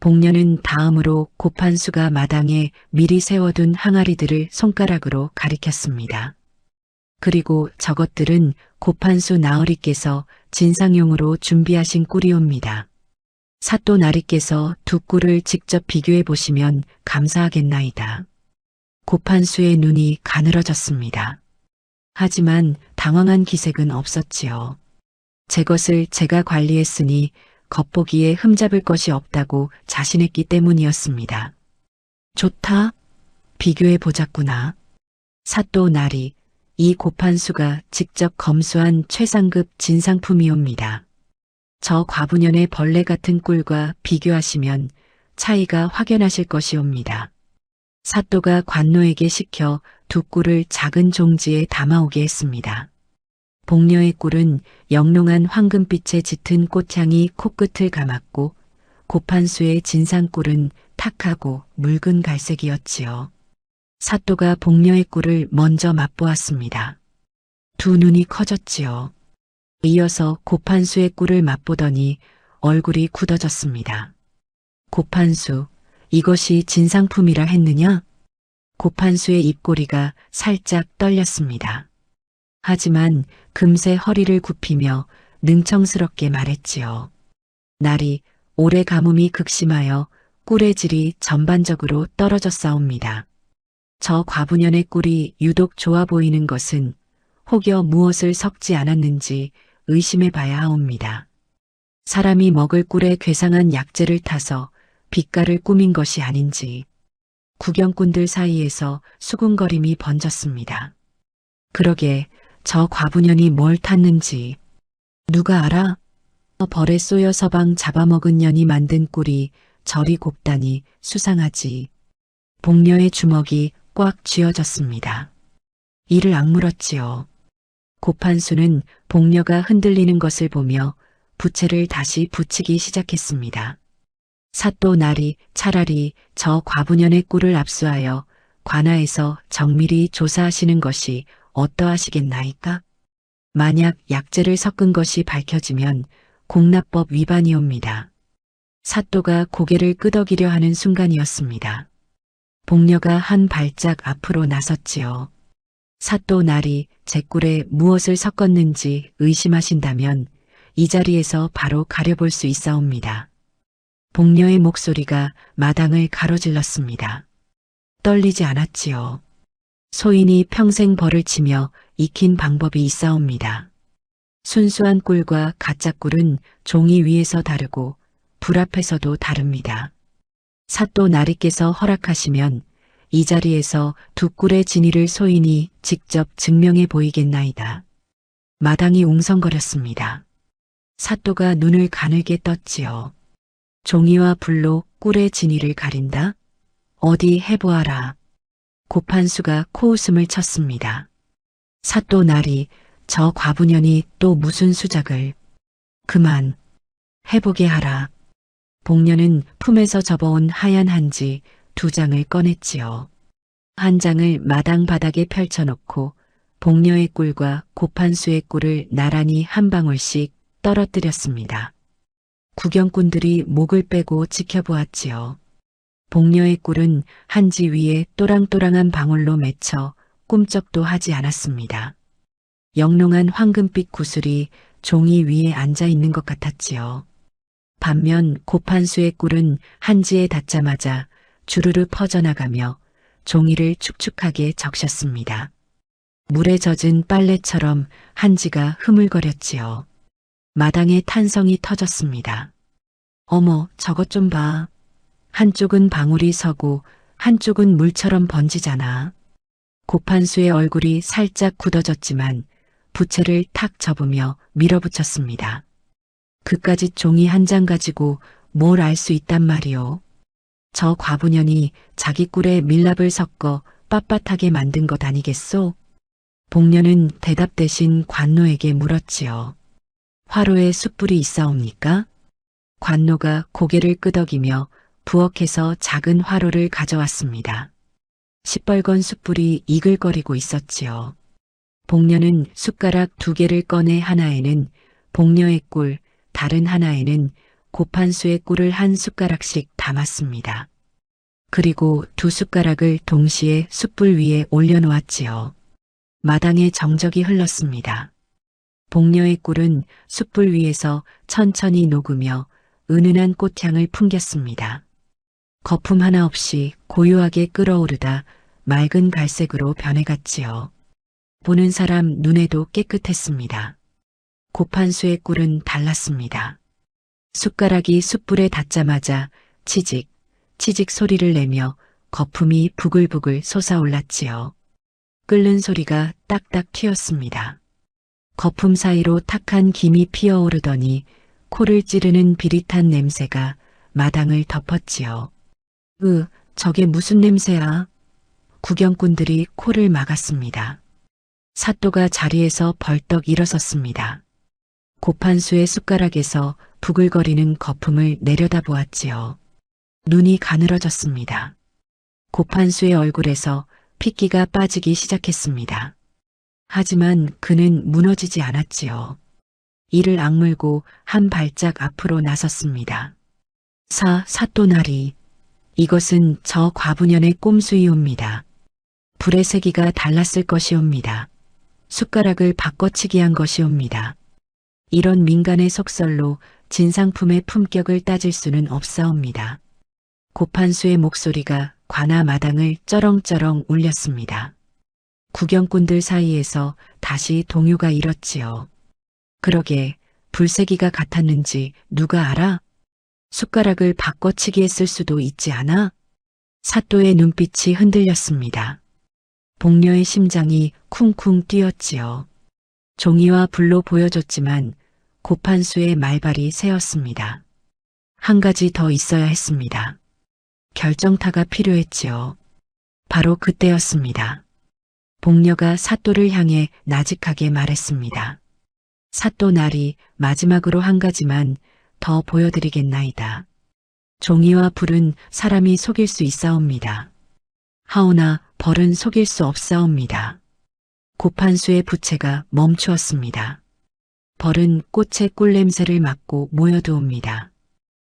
복녀는 다음으로 고판수가 마당에 미리 세워둔 항아리들을 손가락으로 가리켰습니다. 그리고 저것들은 고판수 나으리께서 진상용으로 준비하신 꿀이옵니다. 사또 나리께서 두 꿀을 직접 비교해 보시면 감사하겠나이다. 고판수의 눈이 가늘어졌습니다. 하지만 당황한 기색은 없었지요. 제 것을 제가 관리했으니 겉보기에 흠잡을 것이 없다고 자신했기 때문이었습니다. 좋다. 비교해 보자꾸나. 사또 나리, 이 고판수가 직접 검수한 최상급 진상품이옵니다. 저 과부년의 벌레 같은 꿀과 비교하시면 차이가 확연하실 것이옵니다. 사또가 관노에게 시켜 두 꿀을 작은 종지에 담아오게 했습니다. 복녀의 꿀은 영롱한 황금빛에 짙은 꽃향이 코끝을 감았고 고판수의 진상꿀은 탁하고 묽은 갈색이었지요. 사또가 복녀의 꿀을 먼저 맛보았습니다. 두 눈이 커졌지요. 이어서 고판수의 꿀을 맛보더니 얼굴이 굳어졌습니다. 고판수, 이것이 진상품이라 했느냐? 고판수의 입꼬리가 살짝 떨렸습니다. 하지만 금세 허리를 굽히며 능청스럽게 말했지요. 날이 올해 가뭄이 극심하여 꿀의 질이 전반적으로 떨어졌사옵니다. 저 과부년의 꿀이 유독 좋아 보이는 것은 혹여 무엇을 섞지 않았는지 의심해 봐야 하옵니다. 사람이 먹을 꿀에 괴상한 약재를 타서 빛깔을 꾸민 것이 아닌지. 구경꾼들 사이에서 수군거림이 번졌습니다. 그러게 저 과부년이 뭘 탔는지 누가 알아? 벌에 쏘여 서방 잡아먹은 년이 만든 꿀이 저리 곱다니 수상하지. 복녀의 주먹이 꽉 쥐어졌습니다. 이를 악물었지요. 고판수는 복녀가 흔들리는 것을 보며 부채를 다시 붙이기 시작했습니다. 사또 날이 차라리 저 과부년의 꿀을 압수하여 관아에서 정밀히 조사하시는 것이 어떠하시겠나이까? 만약 약재를 섞은 것이 밝혀지면 공납법 위반이옵니다. 사또가 고개를 끄덕이려 하는 순간이었습니다. 복녀가 한 발짝 앞으로 나섰지요. 사또 날이 제 꿀에 무엇을 섞었는지 의심하신다면 이 자리에서 바로 가려볼 수 있사옵니다. 복녀의 목소리가 마당을 가로질렀습니다. 떨리지 않았지요. 소인이 평생 벌을 치며 익힌 방법이 있사옵니다. 순수한 꿀과 가짜 꿀은 종이 위에서 다르고 불 앞에서도 다릅니다. 사또 나리께서 허락하시면 이 자리에서 두 꿀의 진위를 소인이 직접 증명해 보이겠나이다. 마당이 웅성거렸습니다. 사또가 눈을 가늘게 떴지요. 종이와 불로 꿀의 진위를 가린다? 어디 해보아라. 고판수가 코웃음을 쳤습니다. 사또 날이 저 과부년이 또 무슨 수작을. 그만 해보게 하라. 복녀는 품에서 접어온 하얀 한지 두 장을 꺼냈지요. 한 장을 마당 바닥에 펼쳐놓고 복녀의 꿀과 고판수의 꿀을 나란히 한 방울씩 떨어뜨렸습니다. 구경꾼들이 목을 빼고 지켜보았지요. 복녀의 꿀은 한지 위에 또랑또랑한 방울로 맺혀 꿈쩍도 하지 않았습니다. 영롱한 황금빛 구슬이 종이 위에 앉아 있는 것 같았지요. 반면 고판수의 꿀은 한지에 닿자마자 주르르 퍼져나가며 종이를 축축하게 적셨습니다. 물에 젖은 빨래처럼 한지가 흐물거렸지요. 마당에 탄성이 터졌습니다. 어머, 저것 좀 봐. 한쪽은 방울이 서고 한쪽은 물처럼 번지잖아. 고판수의 얼굴이 살짝 굳어졌지만 부채를 탁 접으며 밀어붙였습니다. 그까짓 종이 한 장 가지고 뭘 알 수 있단 말이오. 저 과부년이 자기 꿀에 밀랍을 섞어 빳빳하게 만든 것 아니겠소? 복녀는 대답 대신 관노에게 물었지요. 화로에 숯불이 있사옵니까? 관노가 고개를 끄덕이며 부엌에서 작은 화로를 가져왔습니다. 시뻘건 숯불이 이글거리고 있었지요. 복녀는 숟가락 2개를 꺼내 하나에는 복녀의 꿀, 다른 하나에는 고판수의 꿀을 한 숟가락씩 담았습니다. 그리고 2 숟가락을 동시에 숯불 위에 올려놓았지요. 마당에 정적이 흘렀습니다. 복녀의 꿀은 숯불 위에서 천천히 녹으며 은은한 꽃향을 풍겼습니다. 거품 하나 없이 고요하게 끓어오르다 맑은 갈색으로 변해갔지요. 보는 사람 눈에도 깨끗했습니다. 고판수의 꿀은 달랐습니다. 숟가락이 숯불에 닿자마자 치직, 치직 소리를 내며 거품이 부글부글 솟아올랐지요. 끓는 소리가 딱딱 튀었습니다. 거품 사이로 탁한 김이 피어오르더니 코를 찌르는 비릿한 냄새가 마당을 덮었지요. 저게 무슨 냄새야? 구경꾼들이 코를 막았습니다. 사또가 자리에서 벌떡 일어섰습니다. 고판수의 숟가락에서 부글거리는 거품을 내려다보았지요. 눈이 가늘어졌습니다. 고판수의 얼굴에서 핏기가 빠지기 시작했습니다. 하지만 그는 무너지지 않았지요. 이를 악물고 한 발짝 앞으로 나섰습니다. 사또나리, 이것은 저 과부년의 꼼수이옵니다. 불의 세기가 달랐을 것이옵니다. 숟가락을 바꿔치기 한 것이옵니다. 이런 민간의 속설로 진상품의 품격을 따질 수는 없사옵니다. 고판수의 목소리가 관아 마당을 쩌렁쩌렁 울렸습니다. 구경꾼들 사이에서 다시 동요가 일었지요. 그러게 불세기가 같았는지 누가 알아? 숟가락을 바꿔치기 했을 수도 있지 않아? 사또의 눈빛이 흔들렸습니다. 복녀의 심장이 쿵쿵 뛰었지요. 종이와 불로 보여줬지만 고판수의 말발이 새었습니다. 한 가지 더 있어야 했습니다. 결정타가 필요했지요. 바로 그때였습니다. 복녀가 사또를 향해 나직하게 말했습니다. 사또나리, 마지막으로 한 가지만 더 보여드리겠나이다. 종이와 불은 사람이 속일 수 있사옵니다. 하오나 벌은 속일 수 없사옵니다. 고판수의 부채가 멈추었습니다. 벌은 꽃의 꿀냄새를 맡고 모여두옵니다.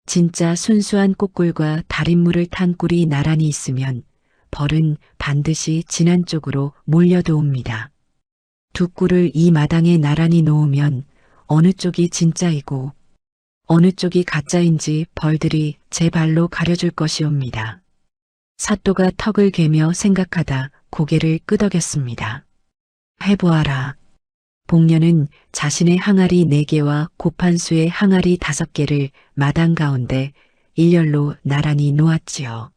진짜 순수한 꽃꿀과 달인물을 탄 꿀이 나란히 있으면 벌은 반드시 진안 쪽으로 몰려두옵니다. 2 꿀을 이 마당에 나란히 놓으면 어느 쪽이 진짜이고 어느 쪽이 가짜인지 벌들이 제 발로 가려줄 것이옵니다. 사또가 턱을 괴며 생각하다 고개를 끄덕였습니다. 해보아라. 복녀는 자신의 항아리 4개와 고판수의 항아리 5개를 마당 가운데 일렬로 나란히 놓았지요.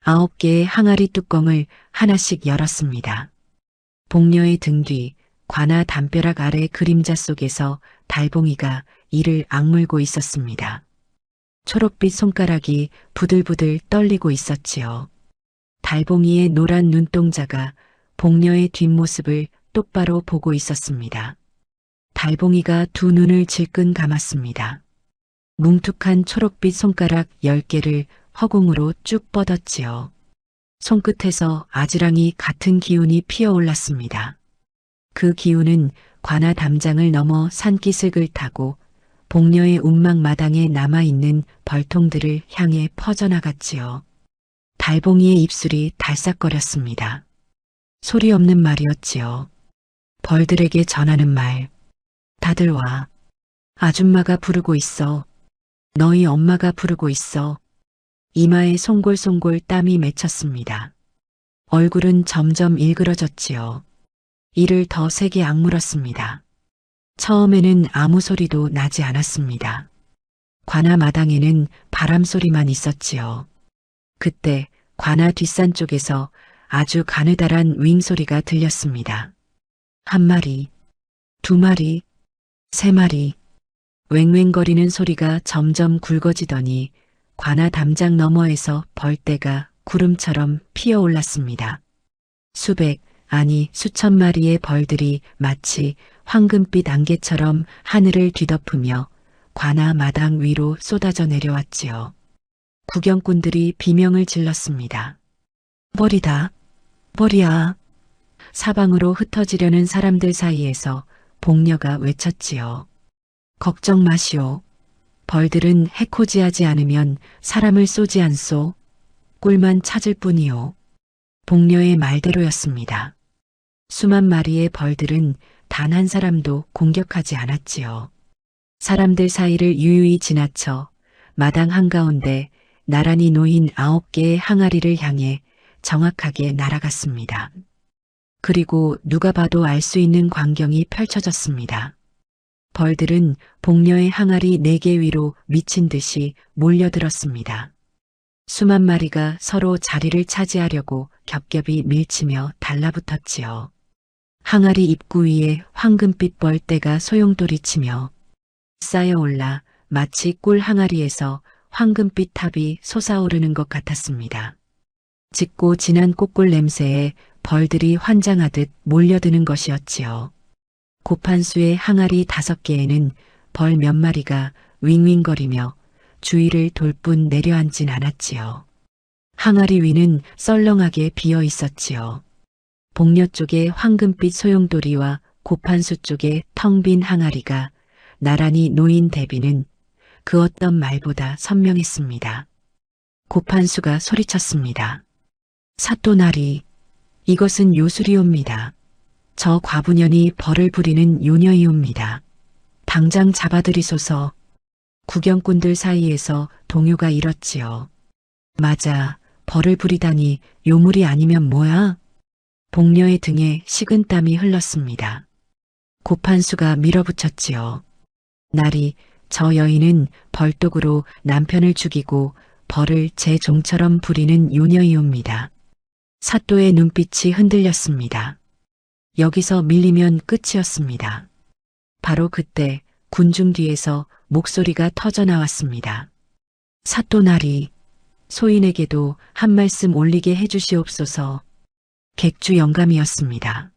9개의 항아리 뚜껑을 하나씩 열었습니다. 복녀의 등 뒤 관아 담벼락 아래 그림자 속에서 달봉이가 이를 악물고 있었습니다. 초록빛 손가락이 부들부들 떨리고 있었지요. 달봉이의 노란 눈동자가 복녀의 뒷모습을 똑바로 보고 있었습니다. 달봉이가 2 눈을 질끈 감았습니다. 뭉툭한 초록빛 손가락 10개를 허공으로 쭉 뻗었지요. 손끝에서 아지랑이 같은 기운이 피어올랐습니다. 그 기운은 관아 담장을 넘어 산기슭을 타고 복녀의 운막 마당에 남아있는 벌통들을 향해 퍼져나갔지요. 달봉이의 입술이 달싹거렸습니다. 소리 없는 말이었지요. 벌들에게 전하는 말. 다들 와. 아줌마가 부르고 있어. 너희 엄마가 부르고 있어. 이마에 송골송골 땀이 맺혔습니다. 얼굴은 점점 일그러졌지요. 이를 더 세게 악물었습니다. 처음에는 아무 소리도 나지 않았습니다. 관아 마당에는 바람 소리만 있었지요. 그때 관아 뒷산 쪽에서 아주 가느다란 윙 소리가 들렸습니다. 1 마리, 2 마리, 3 마리. 왱왱거리는 소리가 점점 굵어지더니 관아 담장 너머에서 벌떼가 구름처럼 피어올랐습니다. 수백, 아니 수천 마리의 벌들이 마치 황금빛 안개처럼 하늘을 뒤덮으며 관아 마당 위로 쏟아져 내려왔지요. 구경꾼들이 비명을 질렀습니다. 벌이다. 벌이야. 사방으로 흩어지려는 사람들 사이에서 복녀가 외쳤지요. 걱정 마시오. 벌들은 해코지하지 않으면 사람을 쏘지 않소. 꿀만 찾을 뿐이오. 복녀의 말대로였습니다. 수만 마리의 벌들은 단 한 사람도 공격하지 않았지요. 사람들 사이를 유유히 지나쳐 마당 한가운데 나란히 놓인 9개의 항아리를 향해 정확하게 날아갔습니다. 그리고 누가 봐도 알 수 있는 광경이 펼쳐졌습니다. 벌들은 복녀의 항아리 4개 위로 미친 듯이 몰려들었습니다. 수만 마리가 서로 자리를 차지하려고 겹겹이 밀치며 달라붙었지요. 항아리 입구 위에 황금빛 벌떼가 소용돌이치며 쌓여올라 마치 꿀 항아리에서 황금빛 탑이 솟아오르는 것 같았습니다. 짙고 진한 꽃꿀 냄새에 벌들이 환장하듯 몰려드는 것이었지요. 고판수의 항아리 5개에는 벌 몇 마리가 윙윙거리며 주위를 돌 뿐 내려앉진 않았지요. 항아리 위는 썰렁하게 비어 있었지요. 복녀 쪽에 황금빛 소용돌이와 고판수 쪽에 텅 빈 항아리가 나란히 놓인 대비는 그 어떤 말보다 선명했습니다. 고판수가 소리쳤습니다. 사또나리, 이것은 요술이옵니다. 저 과부년이 벌을 부리는 요녀이옵니다. 당장 잡아들이소서. 구경꾼들 사이에서 동요가 일었지요. 맞아, 벌을 부리다니 요물이 아니면 뭐야? 복녀의 등에 식은땀이 흘렀습니다. 고판수가 밀어붙였지요. 나리, 저 여인은 벌독으로 남편을 죽이고 벌을 제 종처럼 부리는 요녀이옵니다. 사또의 눈빛이 흔들렸습니다. 여기서 밀리면 끝이었습니다. 바로 그때 군중 뒤에서 목소리가 터져나왔습니다. 사또나리, 소인에게도 한 말씀 올리게 해주시옵소서. 객주 영감이었습니다.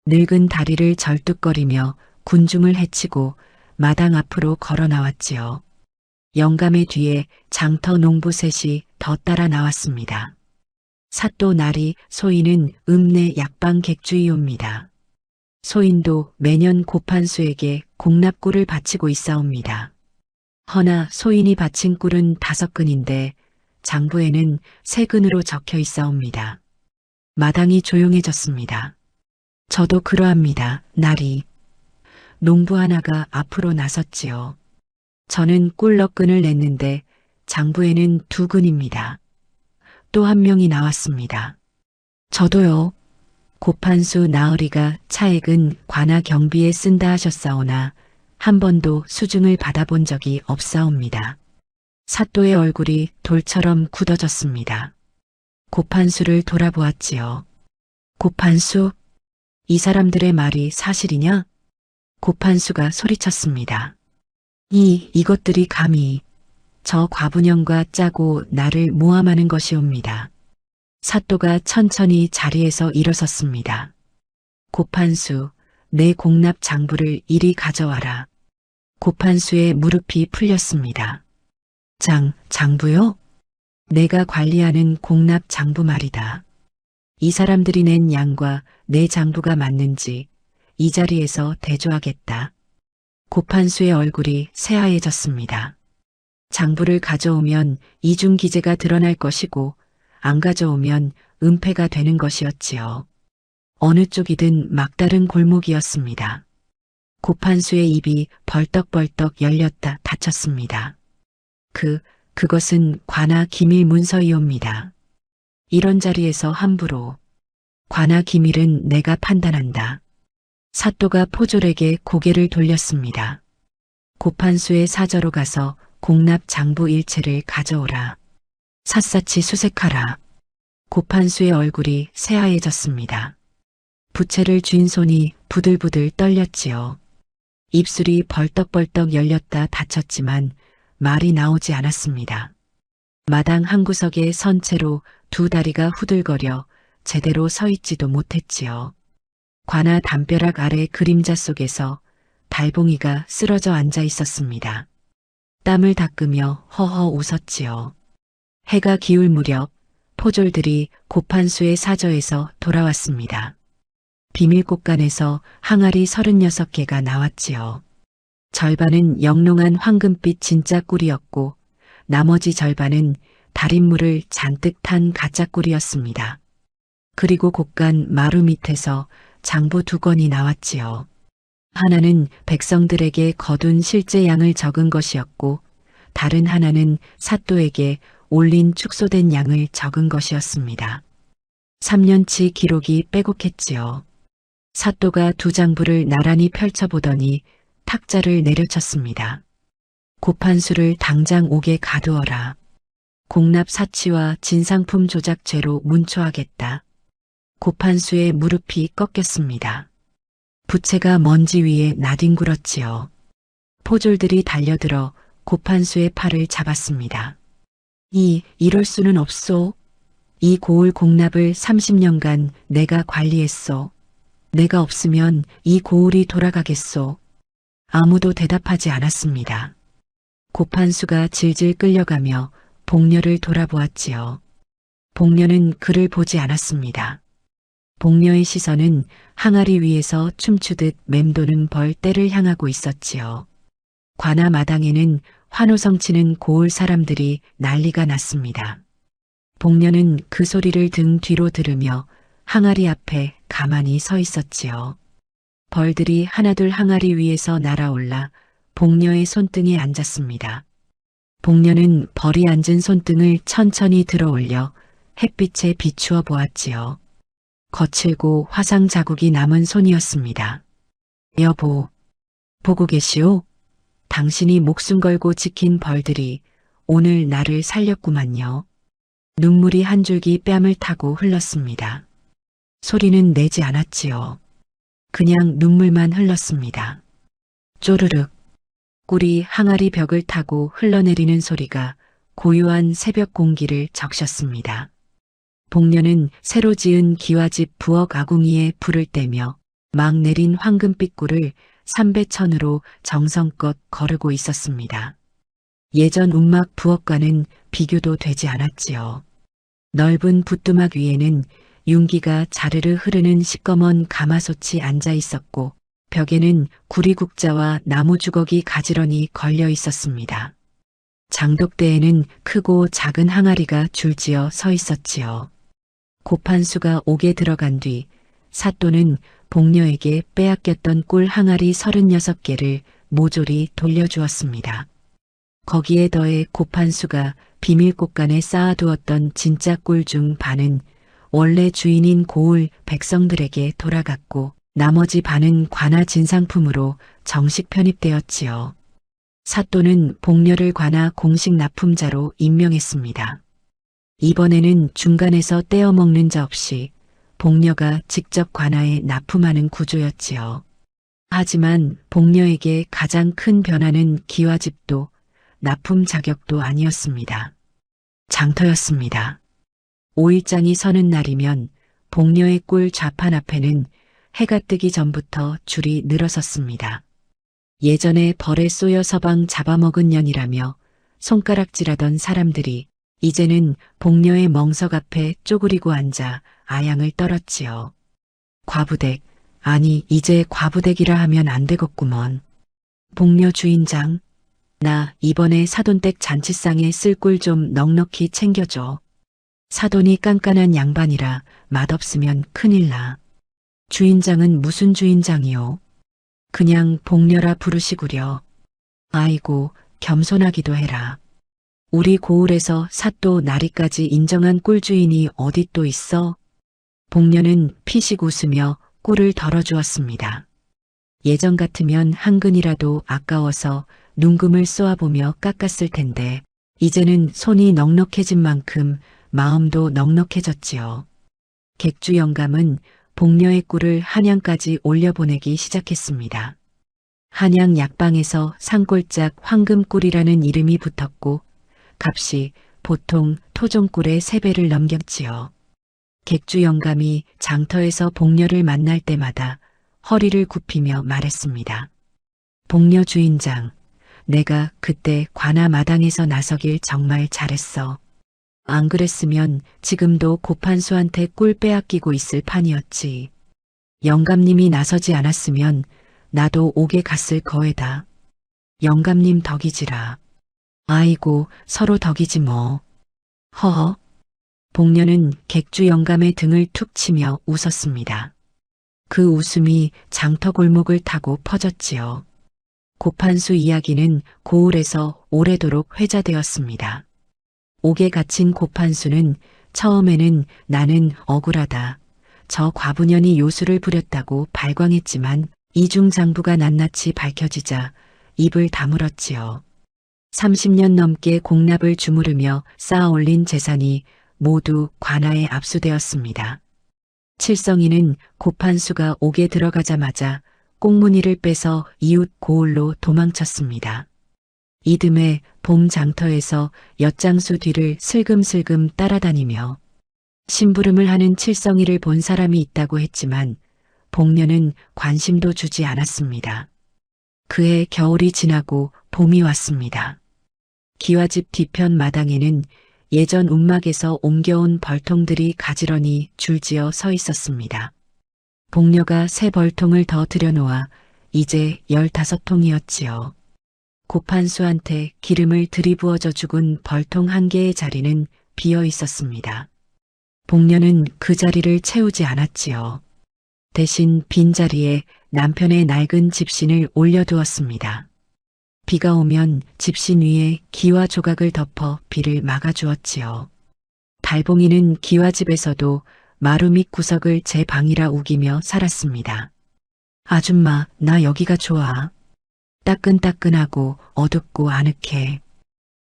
늙은 다리를 절뚝거리며 군중을 헤치고 마당 앞으로 걸어 나왔지요. 영감의 뒤에 장터 농부 셋이 더 따라 나왔습니다. 사또나리 소인은 읍내 약방 객주이옵니다. 소인도 매년 고판수에게 공납꿀을 바치고 있사옵니다. 허나 소인이 바친 꿀은 5근인데 장부에는 3근으로 적혀 있사옵니다. 마당이 조용해졌습니다. 저도 그러합니다, 나리. 농부 하나가 앞으로 나섰지요. 저는 꿀 넉 근을 냈는데 장부에는 2근입니다. 또 한 명이 나왔습니다. 저도요. 고판수 나으리가 차액은 관아 경비에 쓴다 하셨사오나 한 번도 수증을 받아본 적이 없사옵니다. 사또의 얼굴이 돌처럼 굳어졌습니다. 고판수를 돌아보았지요. 고판수? 이 사람들의 말이 사실이냐? 고판수가 소리쳤습니다. 이것들이 감히 저 과부년과 짜고 나를 모함하는 것이옵니다. 사또가 천천히 자리에서 일어섰습니다. 고판수, 내 공납 장부를 이리 가져와라. 고판수의 무릎이 풀렸습니다. 장부요? 내가 관리하는 공납 장부 말이다. 이 사람들이 낸 양과 내 장부가 맞는지 이 자리에서 대조하겠다. 고판수의 얼굴이 새하얘졌습니다. 장부를 가져오면 이중기재가 드러날 것이고 안 가져오면 은폐가 되는 것이었지요. 어느 쪽이든 막다른 골목이었습니다. 고판수의 입이 벌떡벌떡 열렸다 닫혔습니다. 그것은 관아 기밀 문서이옵니다. 이런 자리에서 함부로. 관아 기밀은 내가 판단한다. 사또가 포졸에게 고개를 돌렸습니다. 고판수의 사저로 가서 공납 장부 일체를 가져오라. 샅샅이 수색하라. 고판수의 얼굴이 새하얘졌습니다. 부채를 쥔 손이 부들부들 떨렸지요. 입술이 벌떡벌떡 열렸다 닫혔지만 말이 나오지 않았습니다. 마당 한 구석에 선 채로 2 다리가 후들거려 제대로 서 있지도 못했지요. 관아 담벼락 아래 그림자 속에서 달봉이가 쓰러져 앉아 있었습니다. 땀을 닦으며 허허 웃었지요. 해가 기울 무렵 포졸들이 고판수의 사저에서 돌아왔습니다. 비밀꽃간에서 항아리 36개가 나왔지요. 절반은 영롱한 황금빛 진짜 꿀이었고 나머지 절반은 달인물을 잔뜩 탄 가짜 꿀이었습니다. 그리고 곳간 마루 밑에서 장부 2권이 나왔지요. 하나는 백성들에게 거둔 실제 양을 적은 것이었고 다른 하나는 사또에게 올린 축소된 양을 적은 것이었습니다. 3년치 기록이 빼곡했지요. 사또가 2장부를 나란히 펼쳐보더니 탁자를 내려쳤습니다. 고판수를 당장 옥에 가두어라. 공납 사치와 진상품 조작죄로 문초하겠다. 고판수의 무릎이 꺾였습니다. 부채가 먼지 위에 나뒹굴었지요. 포졸들이 달려들어 고판수의 팔을 잡았습니다. 이럴 수는 없소. 이 고을 공납을 30년간 내가 관리했소. 내가 없으면 이 고을이 돌아가겠소. 아무도 대답하지 않았습니다. 고판수가 질질 끌려가며 복녀를 돌아보았지요. 복녀는 그를 보지 않았습니다. 복녀의 시선은 항아리 위에서 춤추듯 맴도는 벌떼를 향하고 있었지요. 관아 마당에는 환호성치는 고을 사람들이 난리가 났습니다. 복녀는 그 소리를 등 뒤로 들으며 항아리 앞에 가만히 서 있었지요. 벌들이 하나둘 항아리 위에서 날아올라 복녀의 손등에 앉았습니다. 복녀는 벌이 앉은 손등을 천천히 들어올려 햇빛에 비추어 보았지요. 거칠고 화상 자국이 남은 손이었습니다. 여보, 보고 계시오? 당신이 목숨 걸고 지킨 벌들이 오늘 나를 살렸구만요. 눈물이 한 줄기 뺨을 타고 흘렀습니다. 소리는 내지 않았지요. 그냥 눈물만 흘렀습니다. 쪼르륵. 꿀이 항아리 벽을 타고 흘러내리는 소리가 고요한 새벽 공기를 적셨습니다. 복녀는 새로 지은 기와집 부엌 아궁이에 불을 떼며 막 내린 황금빛 꿀을 삼배천으로 정성껏 거르고 있었습니다. 예전 움막 부엌과는 비교도 되지 않았지요. 넓은 부뚜막 위에는 윤기가 자르르 흐르는 시꺼먼 가마솥이 앉아 있었고 벽에는 구리국자와 나무 주걱이 가지런히 걸려 있었습니다. 장독대에는 크고 작은 항아리가 줄지어 서 있었지요. 고판수가 옥에 들어간 뒤 사또는 복녀에게 빼앗겼던 꿀 항아리 36개를 모조리 돌려주었습니다. 거기에 더해 고판수가 비밀꽃간에 쌓아두었던 진짜 꿀 중 반은 원래 주인인 고을 백성들에게 돌아갔고 나머지 반은 관아 진상품으로 정식 편입되었지요. 사또는 복녀를 관아 공식 납품자로 임명했습니다. 이번에는 중간에서 떼어먹는 자 없이 복녀가 직접 관아에 납품하는 구조였지요. 하지만 복녀에게 가장 큰 변화는 기와집도 납품 자격도 아니었습니다. 장터였습니다. 5일장이 서는 날이면 복녀의 꿀 좌판 앞에는 해가 뜨기 전부터 줄이 늘어섰습니다. 예전에 벌에 쏘여 서방 잡아먹은 년이라며 손가락질하던 사람들이 이제는 복녀의 멍석 앞에 쪼그리고 앉아 아양을 떨었지요. 과부댁, 아니 이제 과부댁이라 하면 안 되겠구먼. 복녀 주인장, 나 이번에 사돈댁 잔치상에 쓸 꿀 좀 넉넉히 챙겨줘. 사돈이 깐깐한 양반이라 맛없으면 큰일 나. 주인장은 무슨 주인장이요? 그냥 복녀라 부르시구려. 아이고, 겸손하기도 해라. 우리 고을에서 사또 나리까지 인정한 꿀주인이 어디 또 있어? 복녀는 피식 웃으며 꿀을 덜어주었습니다. 예전 같으면 한 근이라도 아까워서 눈금을 쏘아보며 깎았을 텐데 이제는 손이 넉넉해진 만큼 마음도 넉넉해졌지요. 객주 영감은 복녀의 꿀을 한양까지 올려보내기 시작했습니다. 한양 약방에서 산골짝 황금꿀이라는 이름이 붙었고 값이 보통 토종꿀의 3배를 넘겼지요. 객주 영감이 장터에서 복녀를 만날 때마다 허리를 굽히며 말했습니다. 복녀 주인장, 내가 그때 관아 마당에서 나서길 정말 잘했어. 안 그랬으면 지금도 고판수한테 꿀 빼앗기고 있을 판이었지. 영감님이 나서지 않았으면 나도 옥에 갔을 거에다. 영감님 덕이지라. 아이고, 서로 덕이지 뭐. 허허. 복녀는 객주 영감의 등을 툭 치며 웃었습니다. 그 웃음이 장터 골목을 타고 퍼졌지요. 고판수 이야기는 고을에서 오래도록 회자되었습니다. 옥에 갇힌 고판수는 처음에는 나는 억울하다. 저 과부년이 요술을 부렸다고 발광했지만 이중장부가 낱낱이 밝혀지자 입을 다물었지요. 30년 넘게 공납을 주무르며 쌓아올린 재산이 모두 관아에 압수되었습니다. 칠성이는 고판수가 옥에 들어가자마자 꽁무니를 빼서 이웃 고을로 도망쳤습니다. 이듬해 봄 장터에서 엿장수 뒤를 슬금슬금 따라다니며 심부름을 하는 칠성이를 본 사람이 있다고 했지만 복녀는 관심도 주지 않았습니다. 그해 겨울이 지나고 봄이 왔습니다. 기와집 뒤편 마당에는 예전 움막에서 옮겨온 벌통들이 가지런히 줄지어 서 있었습니다. 복녀가 새 벌통을 더 들여놓아 이제 15통이었지요. 고판수한테 기름을 들이부어져 죽은 벌통 한 개의 자리는 비어 있었습니다. 복녀는 그 자리를 채우지 않았지요. 대신 빈자리에 남편의 낡은 집신을 올려두었습니다. 비가 오면 집신 위에 기와 조각을 덮어 비를 막아주었지요. 달봉이는 기와집에서도 마루 밑 구석을 제 방이라 우기며 살았습니다. 아줌마, 나 여기가 좋아. 따끈따끈하고 어둡고 아늑해.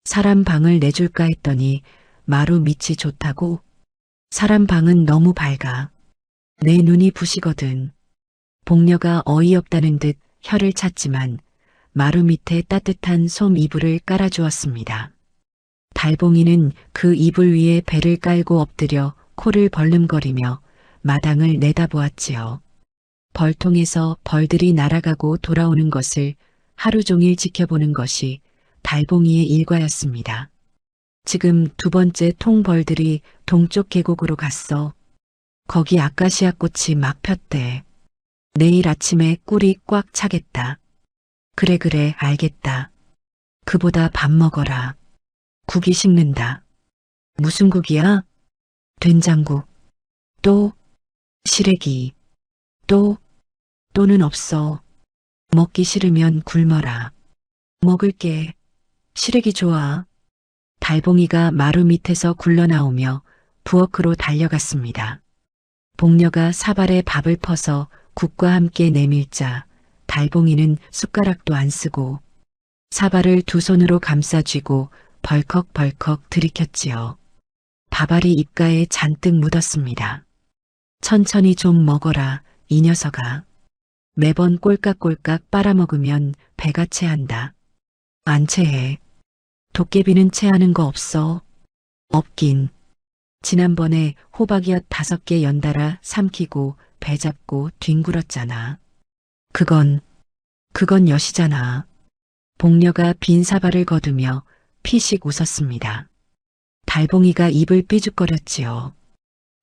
사람 방을 내줄까 했더니 마루 밑이 좋다고? 사람 방은 너무 밝아. 내 눈이 부시거든. 복녀가 어이없다는 듯 혀를 찼지만 마루 밑에 따뜻한 솜 이불을 깔아주었습니다. 달봉이는 그 이불 위에 배를 깔고 엎드려 코를 벌름거리며 마당을 내다보았지요. 벌통에서 벌들이 날아가고 돌아오는 것을 하루 종일 지켜보는 것이 달봉이의 일과였습니다. 지금 두 번째 통벌들이 동쪽 계곡으로 갔어. 거기 아카시아 꽃이 막 폈대. 내일 아침에 꿀이 꽉 차겠다. 그래, 알겠다. 그보다 밥 먹어라. 국이 식는다. 무슨 국이야? 된장국. 또? 시래기. 또는 없어. 먹기 싫으면 굶어라. 먹을게. 시래기 좋아. 달봉이가 마루 밑에서 굴러나오며 부엌으로 달려갔습니다. 복녀가 사발에 밥을 퍼서 국과 함께 내밀자 달봉이는 숟가락도 안 쓰고 사발을 두 손으로 감싸 쥐고 벌컥벌컥 들이켰지요. 밥알이 입가에 잔뜩 묻었습니다. 천천히 좀 먹어라, 이 녀석아. 매번 꼴깍꼴깍 빨아먹으면 배가 체한다. 안 체해. 도깨비는 체하는 거 없어. 없긴. 지난번에 호박이엇 5개 연달아 삼키고 배 잡고 뒹굴었잖아. 그건 엿이잖아. 복녀가 빈 사발을 거두며 피식 웃었습니다. 달봉이가 입을 삐죽거렸지요.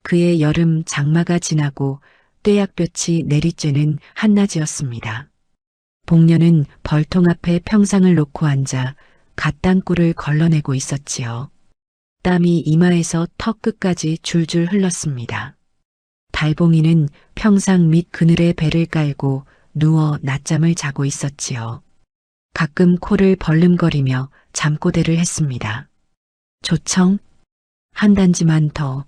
그의 여름 장마가 지나고 떼약볕이 내리쬐는 한낮이었습니다. 복녀는 벌통 앞에 평상을 놓고 앉아 갓땅굴을 걸러내고 있었지요. 땀이 이마에서 턱 끝까지 줄줄 흘렀습니다. 달봉이는 평상 밑 그늘에 배를 깔고 누워 낮잠을 자고 있었지요. 가끔 코를 벌름거리며 잠꼬대를 했습니다. 조청? 한 단지만 더.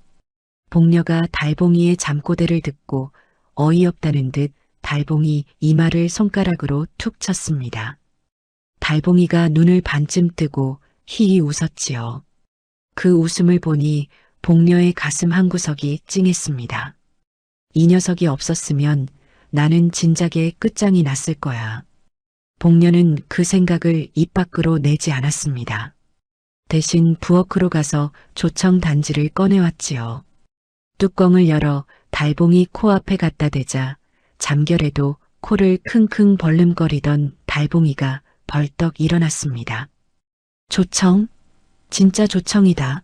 복녀가 달봉이의 잠꼬대를 듣고 어이없다는 듯 달봉이 이마를 손가락으로 툭 쳤습니다. 달봉이가 눈을 반쯤 뜨고 희히 웃었지요. 그 웃음을 보니 복녀의 가슴 한구석이 찡했습니다. 이 녀석이 없었으면 나는 진작에 끝장이 났을 거야. 복녀는 그 생각을 입 밖으로 내지 않았습니다. 대신 부엌으로 가서 조청 단지를 꺼내왔지요. 뚜껑을 열어 달봉이 코앞에 갖다 대자 잠결에도 코를 킁킁 벌름거리던 달봉이가 벌떡 일어났습니다. 조청? 진짜 조청이다.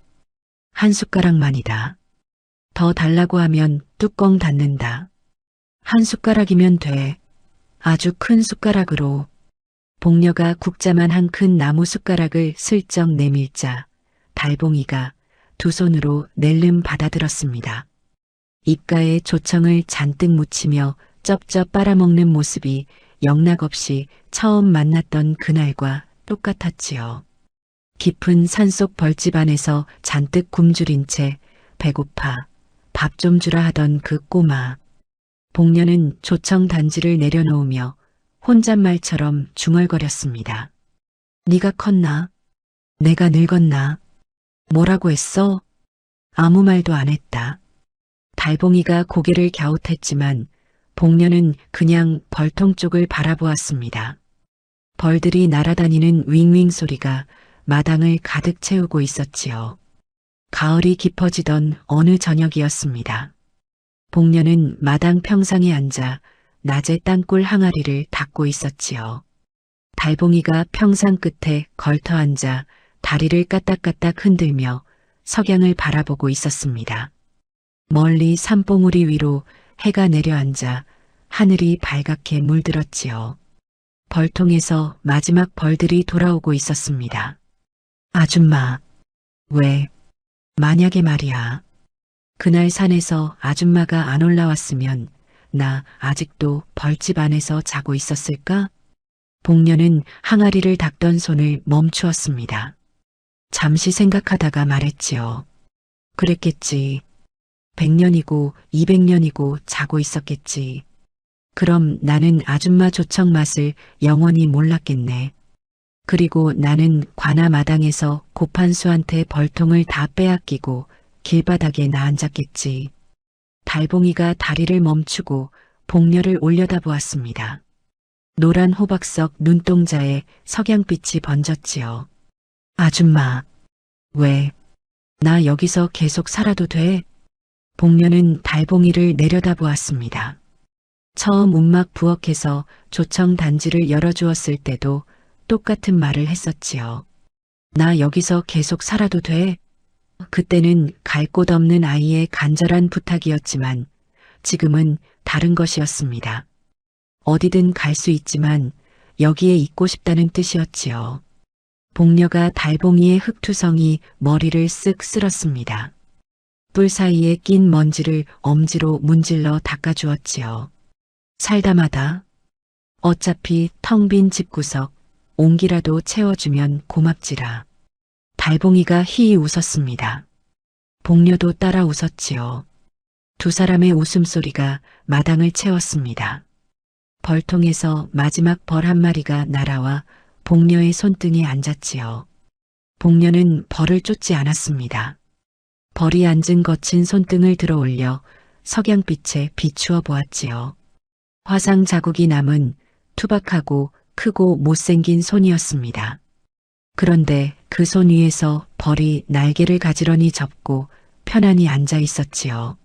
한 숟가락만이다. 더 달라고 하면 뚜껑 닫는다. 한 숟가락이면 돼. 아주 큰 숟가락으로. 복녀가 국자만 큰 나무 숟가락을 슬쩍 내밀자 달봉이가 두 손으로 낼름 받아들었습니다. 입가에 조청을 잔뜩 묻히며 쩝쩝 빨아먹는 모습이 영락없이 처음 만났던 그날과 똑같았지요. 깊은 산속 벌집 안에서 잔뜩 굶주린 채 배고파 밥 좀 주라 하던 그 꼬마. 복녀는 조청 단지를 내려놓으며 혼잣말처럼 중얼거렸습니다. 네가 컸나? 내가 늙었나? 뭐라고 했어? 아무 말도 안 했다. 달봉이가 고개를 갸웃했지만 복녀는 그냥 벌통 쪽을 바라보았습니다. 벌들이 날아다니는 윙윙 소리가 마당을 가득 채우고 있었지요. 가을이 깊어지던 어느 저녁이었습니다. 복녀는 마당 평상에 앉아 낮에 땅굴 항아리를 닦고 있었지요. 달봉이가 평상 끝에 걸터 앉아 다리를 까딱까딱 흔들며 석양을 바라보고 있었습니다. 멀리 산봉우리 위로 해가 내려앉아 하늘이 발갛게 물들었지요. 벌통에서 마지막 벌들이 돌아오고 있었습니다. 아줌마, 왜? 만약에 말이야. 그날 산에서 아줌마가 안 올라왔으면 나 아직도 벌집 안에서 자고 있었을까? 복녀는 항아리를 닦던 손을 멈추었습니다. 잠시 생각하다가 말했지요. 그랬겠지. 100년이고 200년이고 자고 있었겠지. 그럼 나는 아줌마 조청 맛을 영원히 몰랐겠네. 그리고 나는 관아 마당에서 고판수한테 벌통을 다 빼앗기고 길바닥에 나앉았겠지. 달봉이가 다리를 멈추고 복녀를 올려다보았습니다. 노란 호박석 눈동자에 석양빛이 번졌지요. 아줌마, 왜? 나 여기서 계속 살아도 돼? 복녀는 달봉이를 내려다보았습니다. 처음 움막 부엌에서 조청 단지를 열어주었을 때도 똑같은 말을 했었지요. 나 여기서 계속 살아도 돼? 그때는 갈 곳 없는 아이의 간절한 부탁이었지만 지금은 다른 것이었습니다. 어디든 갈 수 있지만 여기에 있고 싶다는 뜻이었지요. 복녀가 달봉이의 흙투성이 머리를 쓱 쓸었습니다. 뿔 사이에 낀 먼지를 엄지로 문질러 닦아주었지요. 살다마다 어차피 텅 빈 집구석 옹기라도 채워주면 고맙지라. 달봉이가 희히 웃었습니다. 복녀도 따라 웃었지요. 두 사람의 웃음소리가 마당을 채웠습니다. 벌통에서 마지막 벌 한 마리가 날아와 복녀의 손등에 앉았지요. 복녀는 벌을 쫓지 않았습니다. 벌이 앉은 거친 손등을 들어 올려 석양빛에 비추어 보았지요. 화상 자국이 남은 투박하고 크고 못생긴 손이었습니다. 그런데 그 손 위에서 벌이 날개를 가지런히 접고 편안히 앉아 있었지요.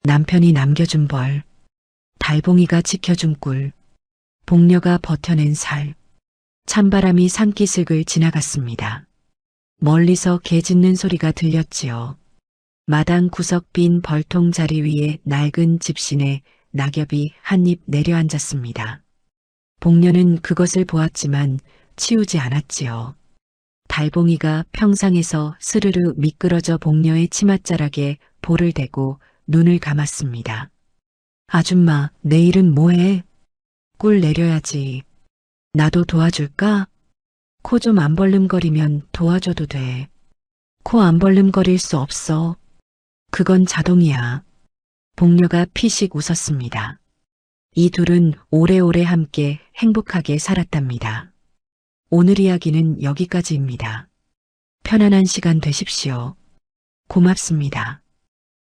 남편이 남겨준 벌, 달봉이가 지켜준 꿀, 복녀가 버텨낸 살, 찬바람이 산기슭을 지나갔습니다. 멀리서 개 짖는 소리가 들렸지요. 마당 구석 빈 벌통 자리 위에 낡은 집신에 낙엽이 한입 내려앉았습니다. 복녀는 그것을 보았지만 치우지 않았지요. 달봉이가 평상에서 스르르 미끄러져 복녀의 치맛자락에 볼을 대고 눈을 감았습니다. 아줌마, 내일은 뭐해? 꿀 내려야지. 나도 도와줄까? 코 좀 안 벌름거리면 도와줘도 돼. 코 안 벌름거릴 수 없어. 그건 자동이야. 복녀가 피식 웃었습니다. 이 둘은 오래오래 함께 행복하게 살았답니다. 오늘 이야기는 여기까지입니다. 편안한 시간 되십시오. 고맙습니다.